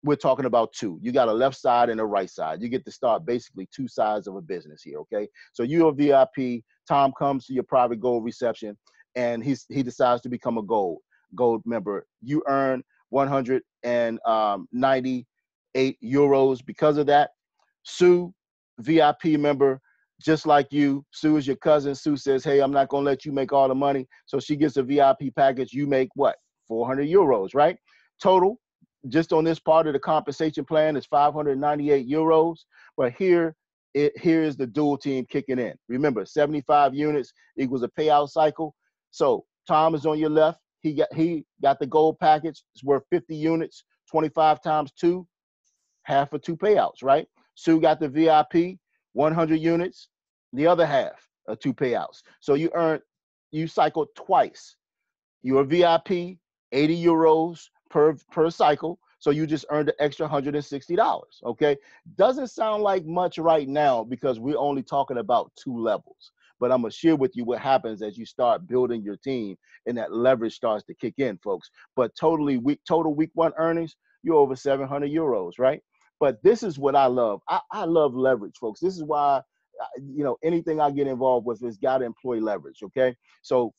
we're talking about two. You got a left side and a right side. You get to start basically two sides of a business here, okay? So you're a VIP. Tom comes to your private gold reception, and he decides to become a gold member. You earn 198 euros because of that. Sue, VIP member, just like you. Sue is your cousin. Sue says, hey, I'm not going to let you make all the money. So she gets a VIP package. You make what? 400 euros, right? Total, just on this part of the compensation plan, is 598 euros. But here is the dual team kicking in. Remember, 75 units equals a payout cycle. So Tom is on your left. He got the gold package. It's worth 50 units, 25 times 2, half of 2 payouts, right? Sue got the VIP, 100 units, the other half of 2 payouts. So you cycled twice. You're a VIP, 80 euros per cycle. So you just earned an extra $160, okay? Doesn't sound like much right now because we're only talking about 2 levels. But I'm going to share with you what happens as you start building your team and that leverage starts to kick in, folks. But total week 1 earnings, you're over 700 euros, right? But this is what I love. I love leverage, folks. This is why, anything I get involved with has got to employ leverage, okay? So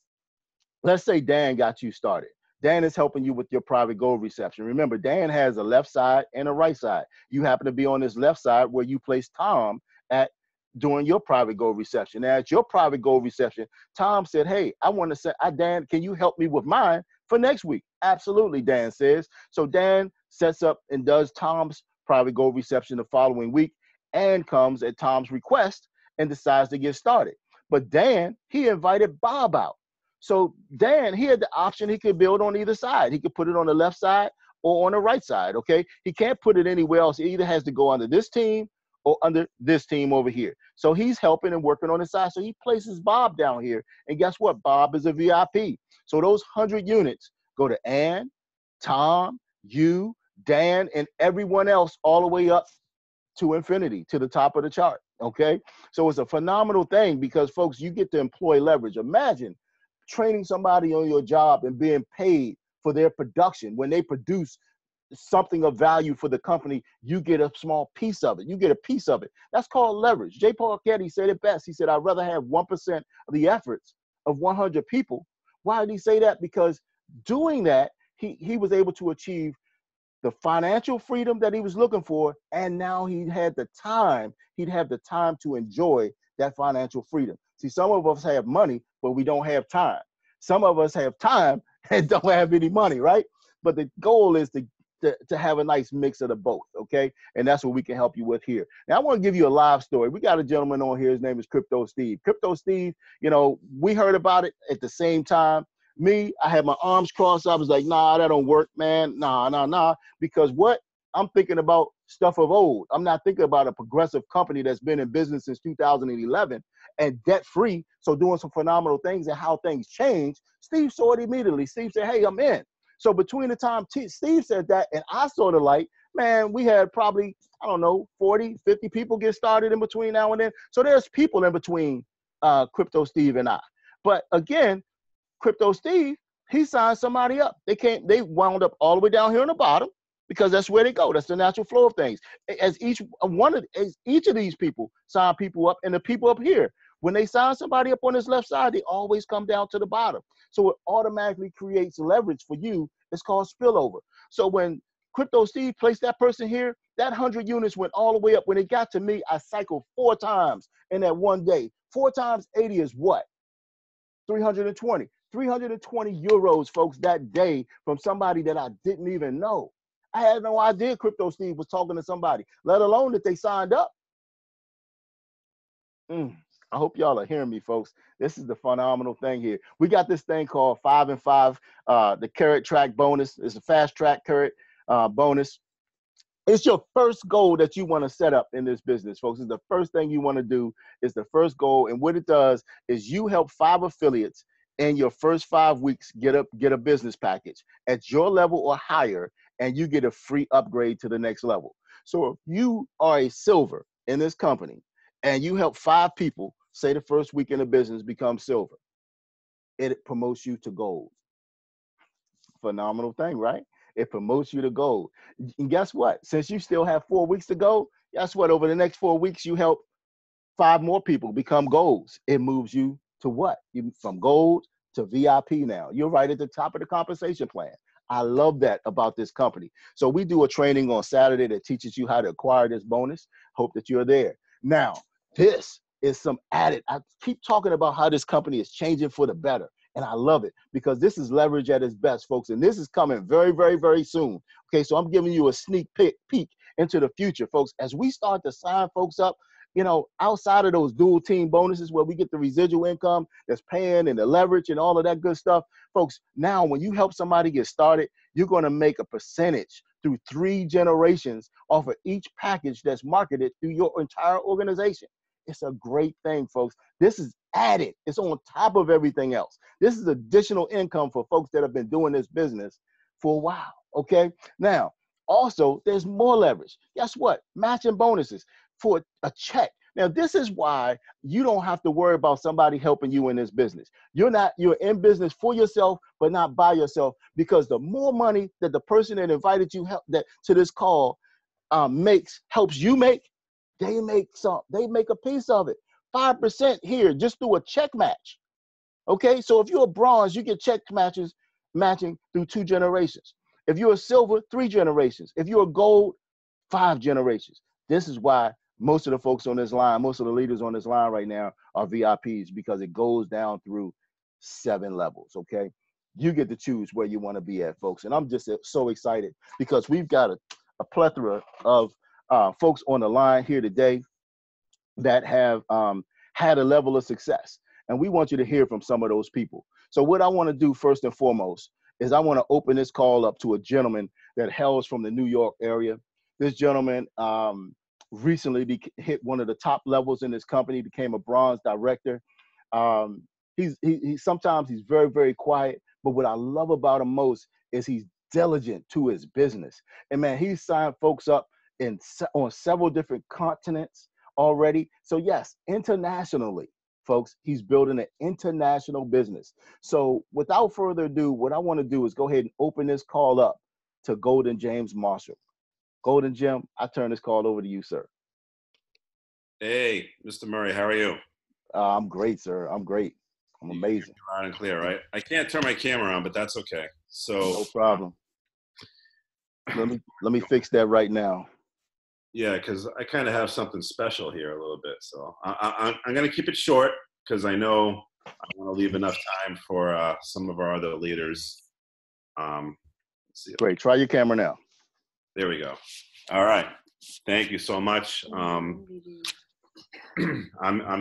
let's say Dan got you started. Dan is helping you with your private gold reception. Remember, Dan has a left side and a right side. You happen to be on this left side where you place Tom at during your private gold reception. Now, at your private gold reception, Tom said, hey, I want to say, Dan, can you help me with mine for next week? Absolutely, Dan says. So Dan sets up and does Tom's private gold reception the following week and comes at Tom's request and decides to get started. But Dan, he invited Bob out. So Dan, he had the option. He could build on either side. He could put it on the left side or on the right side, okay? He can't put it anywhere else. He either has to go under this team or under this team over here. So he's helping and working on the side. So he places Bob down here. And guess what? Bob is a VIP. So those 100 units go to Ann, Tom, you, Dan, and everyone else all the way up to infinity, to the top of the chart, okay? So it's a phenomenal thing because, folks, you get to employ leverage. Imagine training somebody on your job and being paid for their production. When they produce something of value for the company, you get a small piece of it. You get a piece of it. That's called leverage. J. Paul Getty said it best. He said, I'd rather have 1% of the efforts of 100 people. Why did he say that? Because doing that, he was able to achieve the financial freedom that he was looking for, and now he'd have the time to enjoy that financial freedom. See, some of us have money, but we don't have time. Some of us have time and don't have any money, right? But the goal is to have a nice mix of the both, okay? And that's what we can help you with here. Now, I want to give you a live story. We got a gentleman on here. His name is Crypto Steve. Crypto Steve, we heard about it at the same time. Me, I had my arms crossed. I was like, nah, that don't work, man. Nah. Because what? I'm thinking about stuff of old. I'm not thinking about a progressive company that's been in business since 2011 and debt-free, so doing some phenomenal things and how things change. Steve saw it immediately. Steve said, hey, I'm in. So between the time Steve said that and I saw the light, man, we had probably, 40, 50 people get started in between now and then. So there's people in between Crypto Steve and I. But again, Crypto Steve, he signed somebody up. They wound up all the way down here on the bottom because that's where they go. That's the natural flow of things. As each of these people sign people up, and the people up here, when they sign somebody up on this left side, they always come down to the bottom. So it automatically creates leverage for you. It's called spillover. So when Crypto Steve placed that person here, that 100 units went all the way up. When it got to me, I cycled 4 times in that one day. 4 times 80 is what? 320. 320 euros, folks, that day from somebody that I didn't even know. I had no idea Crypto Steve was talking to somebody, let alone that they signed up. I hope y'all are hearing me, folks. This is the phenomenal thing here. We got this thing called 5 and 5, the Carrot Track bonus. It's a fast track carrot bonus. It's your first goal that you want to set up in this business, folks. It's the first thing you want to do. It's the first goal. And what it does is you help 5 affiliates in your first 5 weeks get a business package at your level or higher, and you get a free upgrade to the next level. So if you are a silver in this company and you help 5 people, say the first week in the business, become silver, it promotes you to gold. Phenomenal thing, right? It promotes you to gold. And guess what? Since you still have 4 weeks to go, guess what? Over the next 4 weeks, you help 5 more people become golds. It moves you to what? You from gold to VIP now. You're right at the top of the compensation plan. I love that about this company. So we do a training on Saturday that teaches you how to acquire this bonus. Hope that you're there. Now, this is some added. I keep talking about how this company is changing for the better. And I love it because this is leverage at its best, folks. And this is coming very, very, very soon. Okay, so I'm giving you a sneak peek into the future, folks. As we start to sign folks up, you know, outside of those dual team bonuses where we get the residual income that's paying and the leverage and all of that good stuff, folks, now when you help somebody get started, you're going to make a percentage through 3 generations off of each package that's marketed through your entire organization. It's a great thing, folks. This is added. It's on top of everything else. This is additional income for folks that have been doing this business for a while, okay? Now, also, there's more leverage. Guess what? Matching bonuses for a check. Now, this is why you don't have to worry about somebody helping you in this business. You're in business for yourself, but not by yourself, because the more money that the person that invited you to this call helps you make, they make a piece of it. 5% here just through a check match. Okay, so if you're a bronze, you get check matching through 2 generations. If you're a silver, 3 generations. If you're a gold, 5 generations. This is why most of the folks on this line, most of the leaders on this line right now are VIPs, because it goes down through 7 levels, okay? You get to choose where you want to be at, folks. And I'm just so excited because we've got a plethora of folks on the line here today that have had a level of success. And we want you to hear from some of those people. So what I want to do first and foremost is I want to open this call up to a gentleman that hails from the New York area. This gentleman recently hit one of the top levels in this company, became a bronze director. Sometimes he's very, very quiet, but what I love about him most is he's diligent to his business. And man, he's signed folks up on several different continents already. So yes, internationally, folks, he's building an international business. So without further ado, what I want to do is go ahead and open this call up to Golden James Marshall. Golden Jim, I turn this call over to you, sir. Hey, Mr. Murray, how are you? I'm great, sir. I'm great. I'm amazing. Loud and clear, right? I can't turn my camera on, but that's okay. So no problem. Let me fix that right now. Yeah, because I kind of have something special here a little bit. So I'm going to keep it short because I know I want to leave enough time for some of our other leaders. Let's see. Great. Try your camera now. There we go. All right. Thank you so much. I'm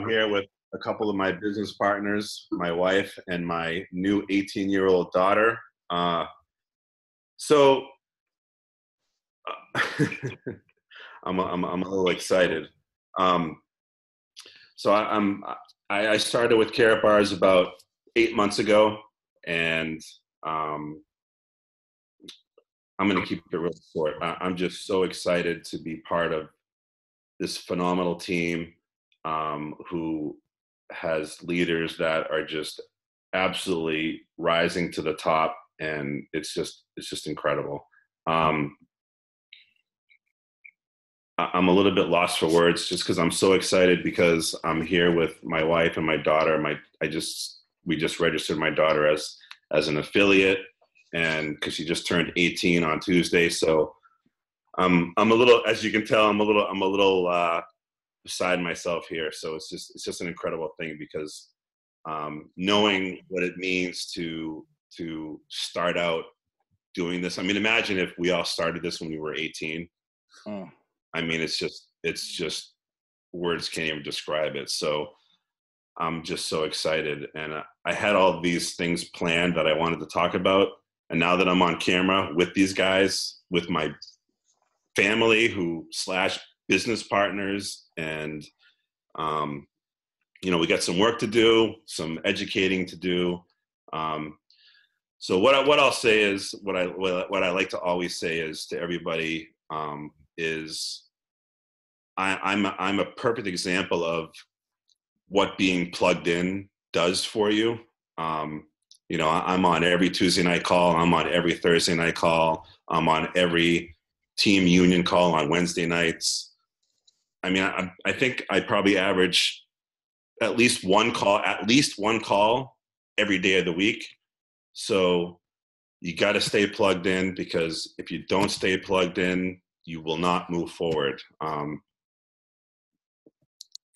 here with a couple of my business partners, my wife, and my new 18-year-old daughter. So I'm a little excited. So I started with Karatbars about 8 months ago, and I'm going to keep it real short. I'm just so excited to be part of this phenomenal team who has leaders that are just absolutely rising to the top, and it's just incredible. I'm a little bit lost for words just because I'm so excited because I'm here with my wife and my daughter. We just registered my daughter as an affiliate, and because she just turned 18 on Tuesday. So I'm a little, as you can tell, I'm a little beside myself here. So it's just an incredible thing because knowing what it means to start out doing this. I mean, imagine if we all started this when we were 18. I mean, it's just words can't even describe it. So I'm just so excited. And I had all these things planned that I wanted to talk about. And now that I'm on camera with these guys, with my family / business partners, and, we got some work to do, some educating to do. So what I'll say is, what I like to always say is to everybody, is I'm a perfect example of what being plugged in does for you. I'm on every Tuesday night call. I'm on every Thursday night call. I'm on every team union call on Wednesday nights. I mean, I think I probably average at least one call every day of the week. So you got to stay plugged in, because if you don't stay plugged in, you will not move forward.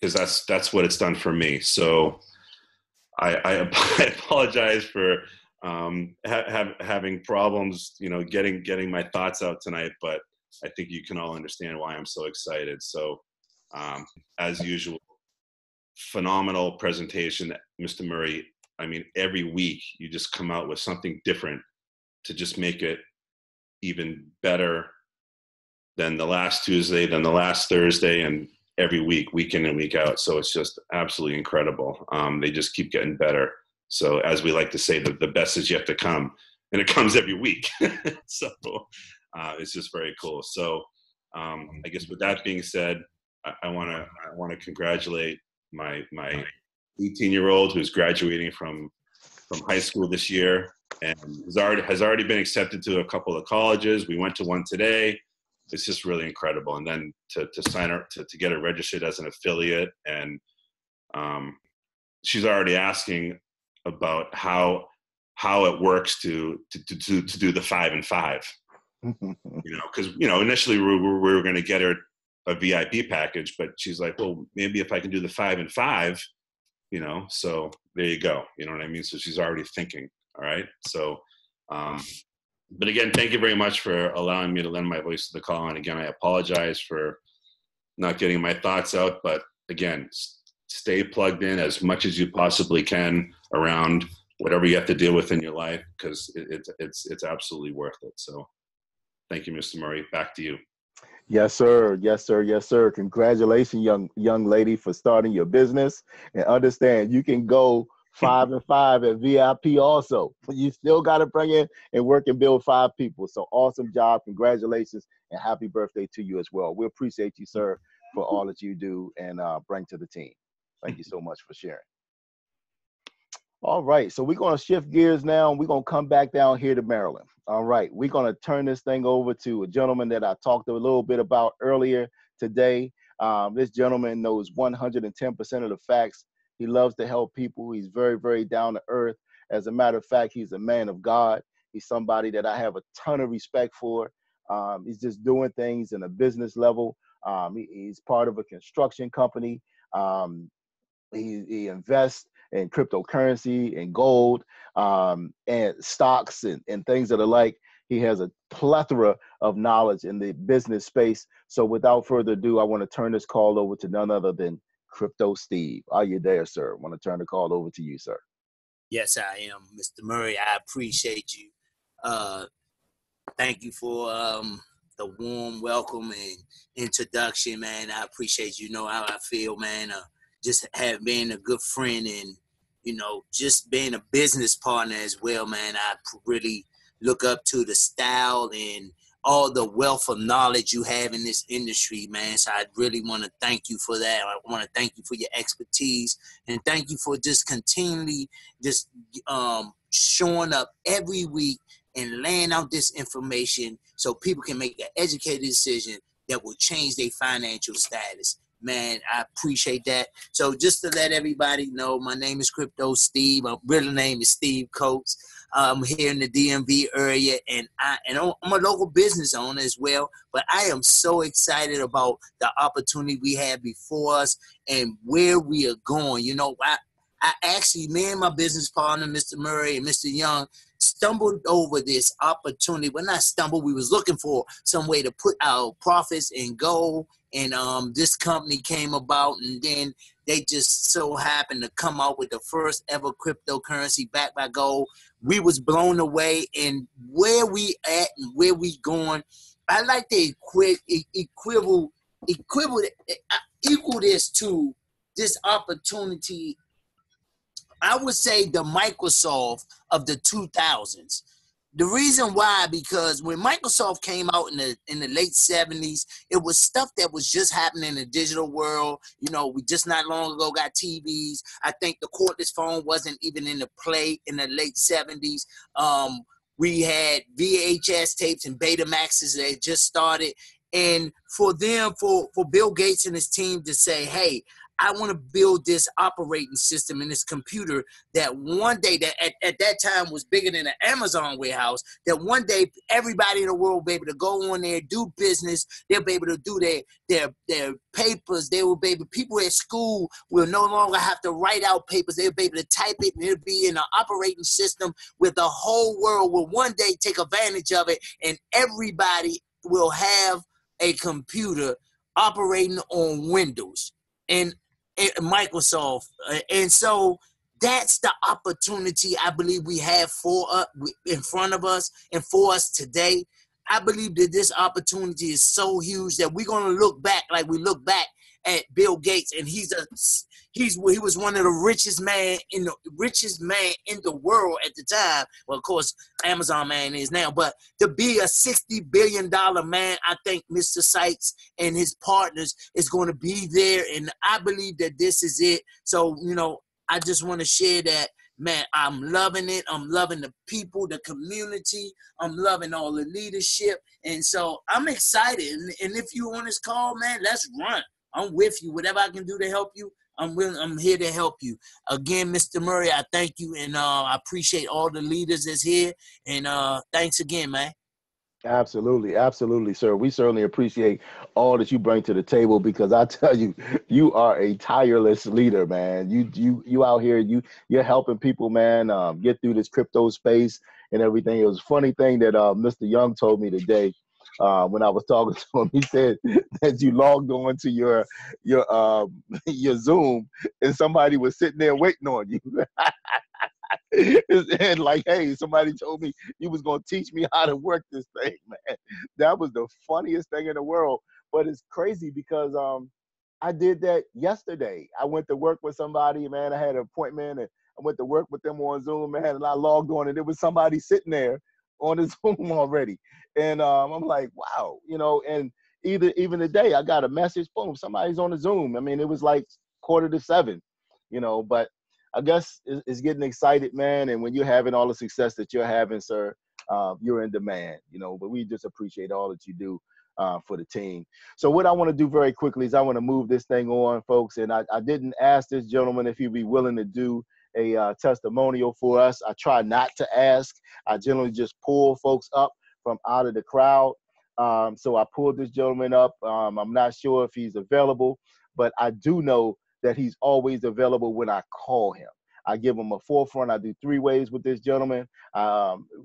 Because that's what it's done for me. So I apologize for having problems, getting my thoughts out tonight, but I think you can all understand why I'm so excited. So as usual, phenomenal presentation, Mr. Murray. I mean, every week you just come out with something different to just make it even better than the last Tuesday, than the last Thursday, and every week, week in and week out. So it's just absolutely incredible. They just keep getting better. So as we like to say, the best is yet to come, and it comes every week. So it's just very cool. So I guess with that being said, I want to congratulate my 18-year-old who's graduating from high school this year, and has already been accepted to a couple of colleges. We went to one today. It's just really incredible. And then to sign her, to get her registered as an affiliate. And she's already asking about how it works to do the 5 and 5, because, initially we were going to get her a VIP package, but she's like, well, maybe if I can do the 5 and 5, so there you go. You know what I mean? So she's already thinking. All right. So, but again, thank you very much for allowing me to lend my voice to the call. And again, I apologize for not getting my thoughts out. But again, stay plugged in as much as you possibly can around whatever you have to deal with in your life, because it's absolutely worth it. So thank you, Mr. Murray. Back to you. Yes, sir. Yes, sir. Yes, sir. Congratulations, young lady, for starting your business. And understand, you can go 5 and 5 at VIP also. You still got to bring in and work and build 5 people. So awesome job. Congratulations, and happy birthday to you as well. We appreciate you, sir, for all that you do and bring to the team. Thank you so much for sharing. All right. So we're going to shift gears now, and we're going to come back down here to Maryland. All right. We're going to turn this thing over to a gentleman that I talked a little bit about earlier today. This gentleman knows 110% of the facts. He loves to help people. He's very, very down to earth. As a matter of fact, he's a man of God. He's somebody that I have a ton of respect for. He's just doing things in a business level. He's part of a construction company. He invests in cryptocurrency and gold and stocks and things that are like. He has a plethora of knowledge in the business space. So without further ado, I want to turn this call over to none other than Crypto Steve. Are you there, sir? I want to turn the call over to you, sir. Yes, I am, Mr. Murray. I appreciate you. Thank you for the warm welcome and introduction, man. I appreciate you. Know how I feel, man. Just being a good friend and, just being a business partner as well, man. I really look up to the style and all the wealth of knowledge you have in this industry, man. So I really want to thank you for that. I want to thank you for your expertise, and thank you for just continually just showing up every week and laying out this information so people can make an educated decision that will change their financial status. Man, I appreciate that. So just to let everybody know, my name is Crypto Steve. My real name is Steve Coates. I'm here in the DMV area, and I'm a local business owner as well. But I am so excited about the opportunity we have before us and where we are going. I actually, me and my business partner, Mr. Murray and Mr. Young, stumbled over this opportunity. When I stumbled, we was looking for some way to put our profits in gold, and this company came about, and then they just so happened to come out with the first ever cryptocurrency backed by gold. We was blown away, and where we at and where we going. I like to equal this to this opportunity. I would say the Microsoft of the 2000s. The reason why, because when Microsoft came out in the late 70s, it was stuff that was just happening in the digital world. You know, we just not long ago got TVs. I think the cordless phone wasn't even in the play in the late 70s. We had VHS tapes and Betamaxes that had just started. And for them, for Bill Gates and his team to say, hey, I want to build this operating system in this computer that one day, that at that time was bigger than an Amazon warehouse, that one day everybody in the world will be able to go on there, do business. They'll be able to do their papers. They will be able, people at school will no longer have to write out papers. They'll be able to type it, and it'll be in an operating system where the whole world will one day take advantage of it, and everybody will have a computer operating on Windows and Microsoft. And so that's the opportunity I believe we have in front of us and for us today. I believe that this opportunity is so huge that we're going to look back like we look back at Bill Gates, and he was one of the richest man in the world at the time. Well, of course, Amazon man is now, but to be a $60 billion man, I think Mr. Sykes and his partners is going to be there, and I believe that this is it. So, you know, I just want to share that. Man, I'm loving it. I'm loving the people, the community. I'm loving all the leadership. And so I'm excited. And if you on this call, man, let's run. I'm with you. Whatever I can do to help you, I'm here to help you. Again, Mr. Murray, I thank you. And I appreciate all the leaders that's here. And thanks again, man. Absolutely. Absolutely, sir. We certainly appreciate all that you bring to the table, because I tell you, you are a tireless leader, man. You out here, you're helping people, man, get through this crypto space and everything. It was a funny thing that Mr. Young told me today when I was talking to him. He said that you logged on to your Zoom and somebody was sitting there waiting on you. And like, hey, somebody told me you was going to teach me how to work this thing, man. That was the funniest thing in the world. But it's crazy because I did that yesterday. I went to work with somebody, man. I had an appointment, and I went to work with them on Zoom, man, and I logged on, and there was somebody sitting there on the Zoom already. And I'm like, wow, you know, and even today, I got a message, boom, somebody's on the Zoom. I mean, it was like 6:45, you know, but I guess it's getting excited, man. And when you're having all the success that you're having, sir, you're in demand, you know, but we just appreciate all that you do for the team. So what I want to do very quickly is I want to move this thing on, folks. And I didn't ask this gentleman if he'd be willing to do a testimonial for us. I try not to ask. I generally just pull folks up from out of the crowd. So I pulled this gentleman up. I'm not sure if he's available, but I do know that he's always available when I call him. I give him a forefront. I do 3 ways with this gentleman.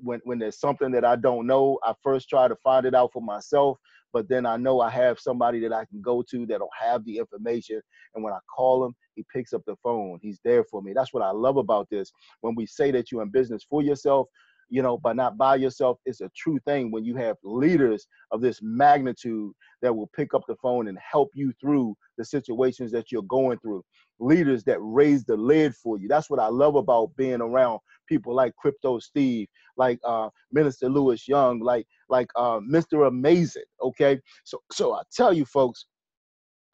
When there's something that I don't know, I first try to find it out for myself, but then I know I have somebody that I can go to that'll have the information. And when I call him, he picks up the phone. He's there for me. That's what I love about this. When we say that you're in business for yourself, you know, but not by yourself, it's a true thing when you have leaders of this magnitude that will pick up the phone and help you through the situations that you're going through. Leaders that raise the lid for you. That's what I love about being around people like Crypto Steve, like Minister Lewis Young, like Mr. Amazing. Okay, so I tell you, folks,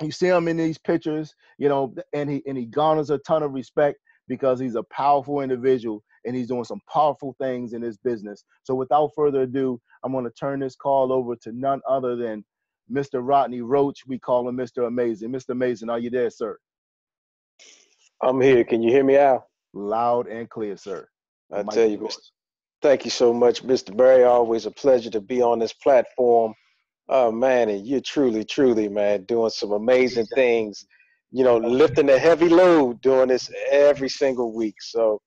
you see him in these pictures, you know, and he garners a ton of respect because he's a powerful individual and he's doing some powerful things in his business. So without further ado, I'm going to turn this call over to none other than Mr. Rodney Roach. We call him Mr. Amazing. Mr. Amazing, are you there, sir? I'm here. Can you hear me, Al? Loud and clear, sir. I tell you, thank you so much, Mr. Berry. Always a pleasure to be on this platform. Oh, man, and you're truly, man, doing some amazing things, you know, lifting a heavy load, doing this every single week. So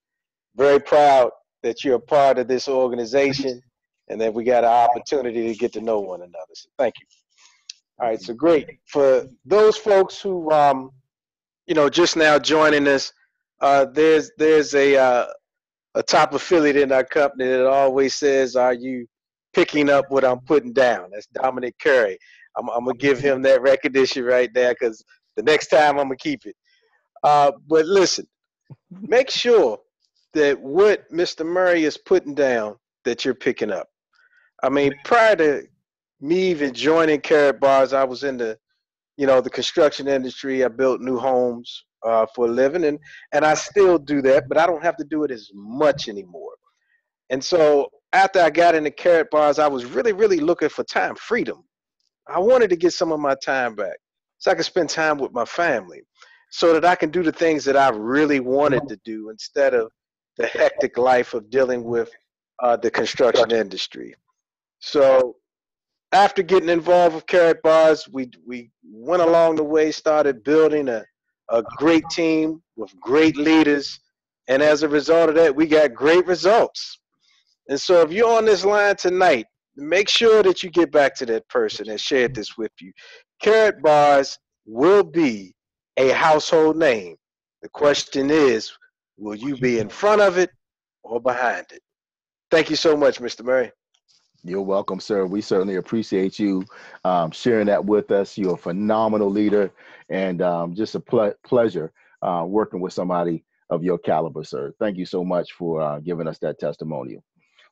very proud that you're a part of this organization and that we got an opportunity to get to know one another. So thank you. All right, so great. For those folks who, you know, just now joining us, there's a top affiliate in our company that always says, are you picking up what I'm putting down? That's Dominic Curry. I'm going to give him that recognition right there because the next time I'm going to keep it. But listen, make sure that what Mr. Murray is putting down, that you're picking up. I mean, prior to me even joining Karatbars, I was in the, the construction industry. I built new homes for a living, and I still do that, but I don't have to do it as much anymore. And so after I got into Karatbars, I was really, really looking for time freedom. I wanted to get some of my time back so I could spend time with my family so that I can do the things that I really wanted to do instead of the hectic life of dealing with the construction industry. So after getting involved with Karatbars, we went along the way, started building a great team with great leaders. And as a result of that, we got great results. And so if you're on this line tonight, make sure that you get back to that person that shared this with you. Karatbars will be a household name. The question is, will you be in front of it or behind it? Thank you so much, Mr. Murray. You're welcome, sir. We certainly appreciate you sharing that with us. You're a phenomenal leader, and just a pleasure working with somebody of your caliber, sir. Thank you so much for giving us that testimonial.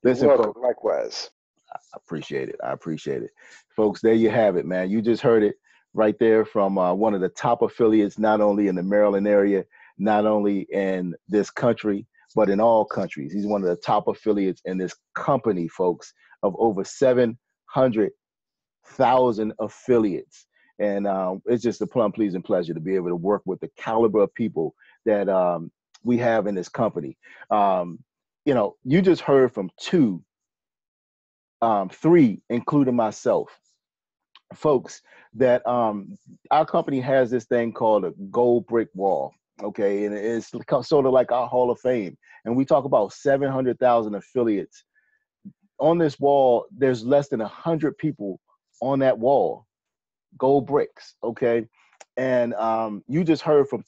Listen, you're welcome. Likewise. I appreciate it. I appreciate it. Folks, there you have it, man. You just heard it right there from one of the top affiliates, not only in the Maryland area, not only in this country, but in all countries. He's one of the top affiliates in this company, folks, of over 700,000 affiliates. And it's just a plum pleasing pleasure to be able to work with the caliber of people that we have in this company. You just heard from three, including myself, folks, that our company has this thing called a gold brick wall. Okay, and it's sort of like our Hall of Fame. And we talk about 700,000 affiliates. On this wall, there's less than 100 people on that wall, gold bricks, okay? And you just heard from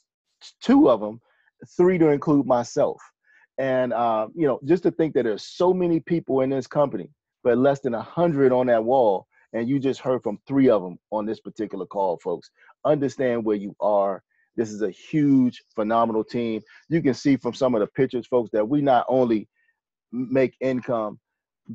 two of them, three to include myself. And, just to think that there's so many people in this company, but less than 100 on that wall, and you just heard from three of them on this particular call, folks. Understand where you are. This is a huge, phenomenal team. You can see from some of the pictures, folks, that we not only make income,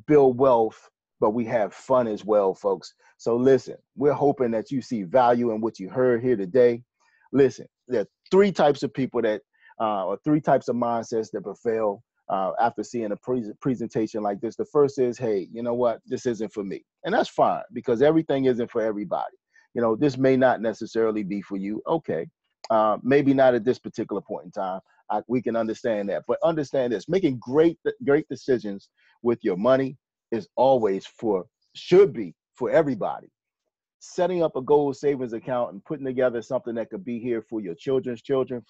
build wealth, but we have fun as well, folks. So listen, we're hoping that you see value in what you heard here today. Listen, there are three types of people that, or three types of mindsets that prevail after seeing a presentation like this. The first is, hey, you know what? This isn't for me. And that's fine, because everything isn't for everybody. This may not necessarily be for you. Okay. Maybe not at this particular point in time. We can understand that. But understand this, making great decisions with your money is always should be for everybody. Setting up a gold savings account and putting together something that could be here for your children's children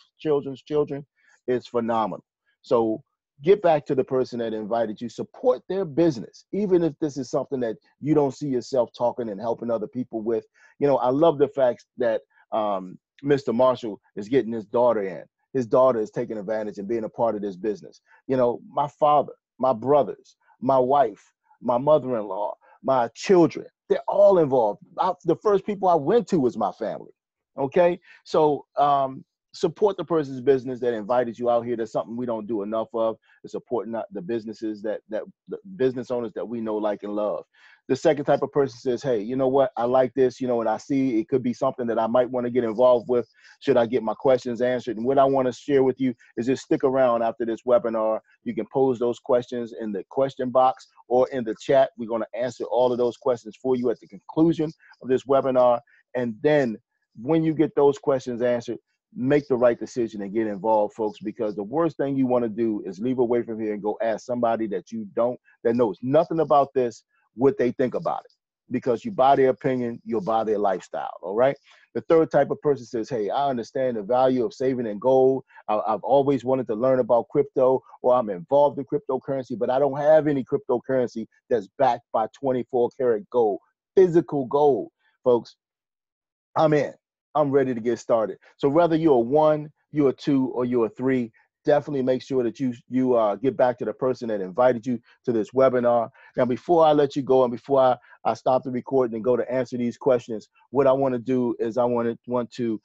is phenomenal. So get back to the person that invited you. Support their business, even if this is something that you don't see yourself talking and helping other people with. I love the fact that Mr. Marshall is getting his daughter in. His daughter is taking advantage and being a part of this business. My father, my brothers, my wife, my mother-in-law, my children, they're all involved. The first people I went to was my family. Okay. So support the person's business that invited you out here. That's something we don't do enough of, is supporting the businesses that the business owners that we know, like, and love. The second type of person says, hey, you know what? I like this, and I see it could be something that I might want to get involved with. Should I get my questions answered? And what I want to share with you is just stick around after this webinar. You can pose those questions in the question box or in the chat. We're going to answer all of those questions for you at the conclusion of this webinar. And then when you get those questions answered, make the right decision and get involved, folks, because the worst thing you want to do is leave away from here and go ask somebody that knows nothing about this what they think about it. Because you buy their opinion, you'll buy their lifestyle. All right. The third type of person says, hey, I understand the value of saving in gold. I've always wanted to learn about crypto, or I'm involved in cryptocurrency, but I don't have any cryptocurrency that's backed by 24 karat gold, physical gold. Folks, I'm in. I'm ready to get started. So whether you're a 1, you're a 2, or you're a 3, definitely make sure that you get back to the person that invited you to this webinar. Now, before I let you go and before I stop the recording and go to answer these questions, what I want to do is I want to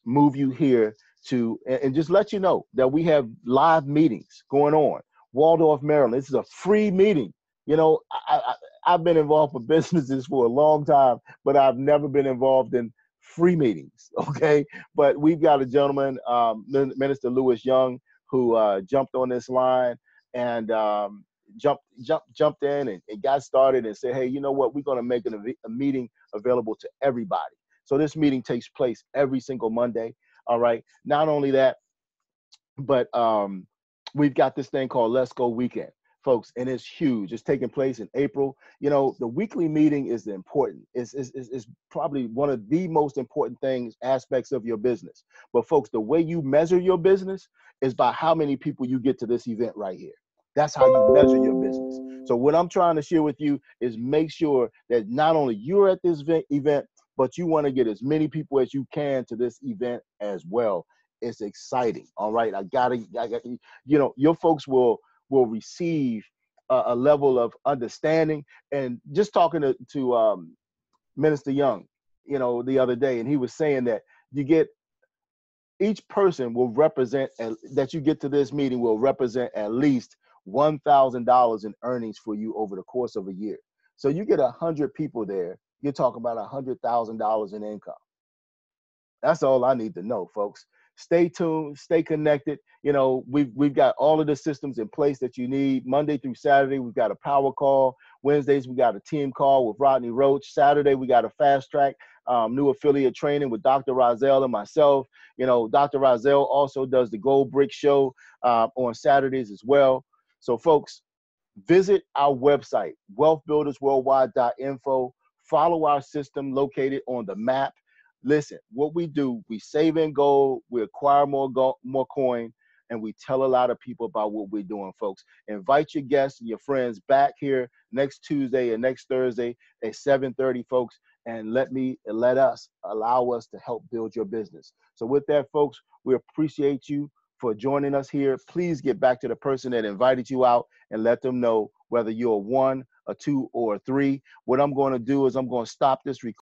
move you here to and just let you know that we have live meetings going on Waldorf, Maryland. This is a free meeting. You know, I've been involved with businesses for a long time, but I've never been involved in free meetings, okay? But we've got a gentleman, Minister Lewis Young, who jumped on this line and jumped in and got started and said, hey, you know what? We're going to make a meeting available to everybody. So this meeting takes place every single Monday, all right? Not only that, but we've got this thing called Let's Go Weekend, folks, and it's huge. It's taking place in April. You know, the weekly meeting is important. It's probably one of the most important aspects of your business. But folks, the way you measure your business is by how many people you get to this event right here. That's how you measure your business. So what I'm trying to share with you is make sure that not only you're at this event, but you want to get as many people as you can to this event as well. It's exciting. All right. I gotta, you know, your folks will receive a level of understanding. And just talking to Minister Young, you know, the other day, and he was saying that each person will represent, that you get to this meeting will represent at least $1,000 in earnings for you over the course of a year. So you get 100 people there, you're talking about $100,000 in income. That's all I need to know, folks. Stay tuned, stay connected. You know, we've got all of the systems in place that you need. Monday through Saturday, we've got a power call. Wednesdays, we got a team call with Rodney Roach. Saturday, we got a fast track new affiliate training with Dr. Rozelle and myself. You know, Dr. Rozelle also does the Gold Brick Show on Saturdays as well. So, folks, visit our website, wealthbuildersworldwide.info. Follow our system located on the map. Listen, what we do, we save in gold, we acquire more coin, and we tell a lot of people about what we're doing, folks. Invite your guests and your friends back here next Tuesday and next Thursday at 7:30, folks, and allow us to help build your business. So with that, folks, we appreciate you for joining us here. Please get back to the person that invited you out and let them know whether you're a 1, a 2, or a 3. What I'm going to do is I'm going to stop this recording.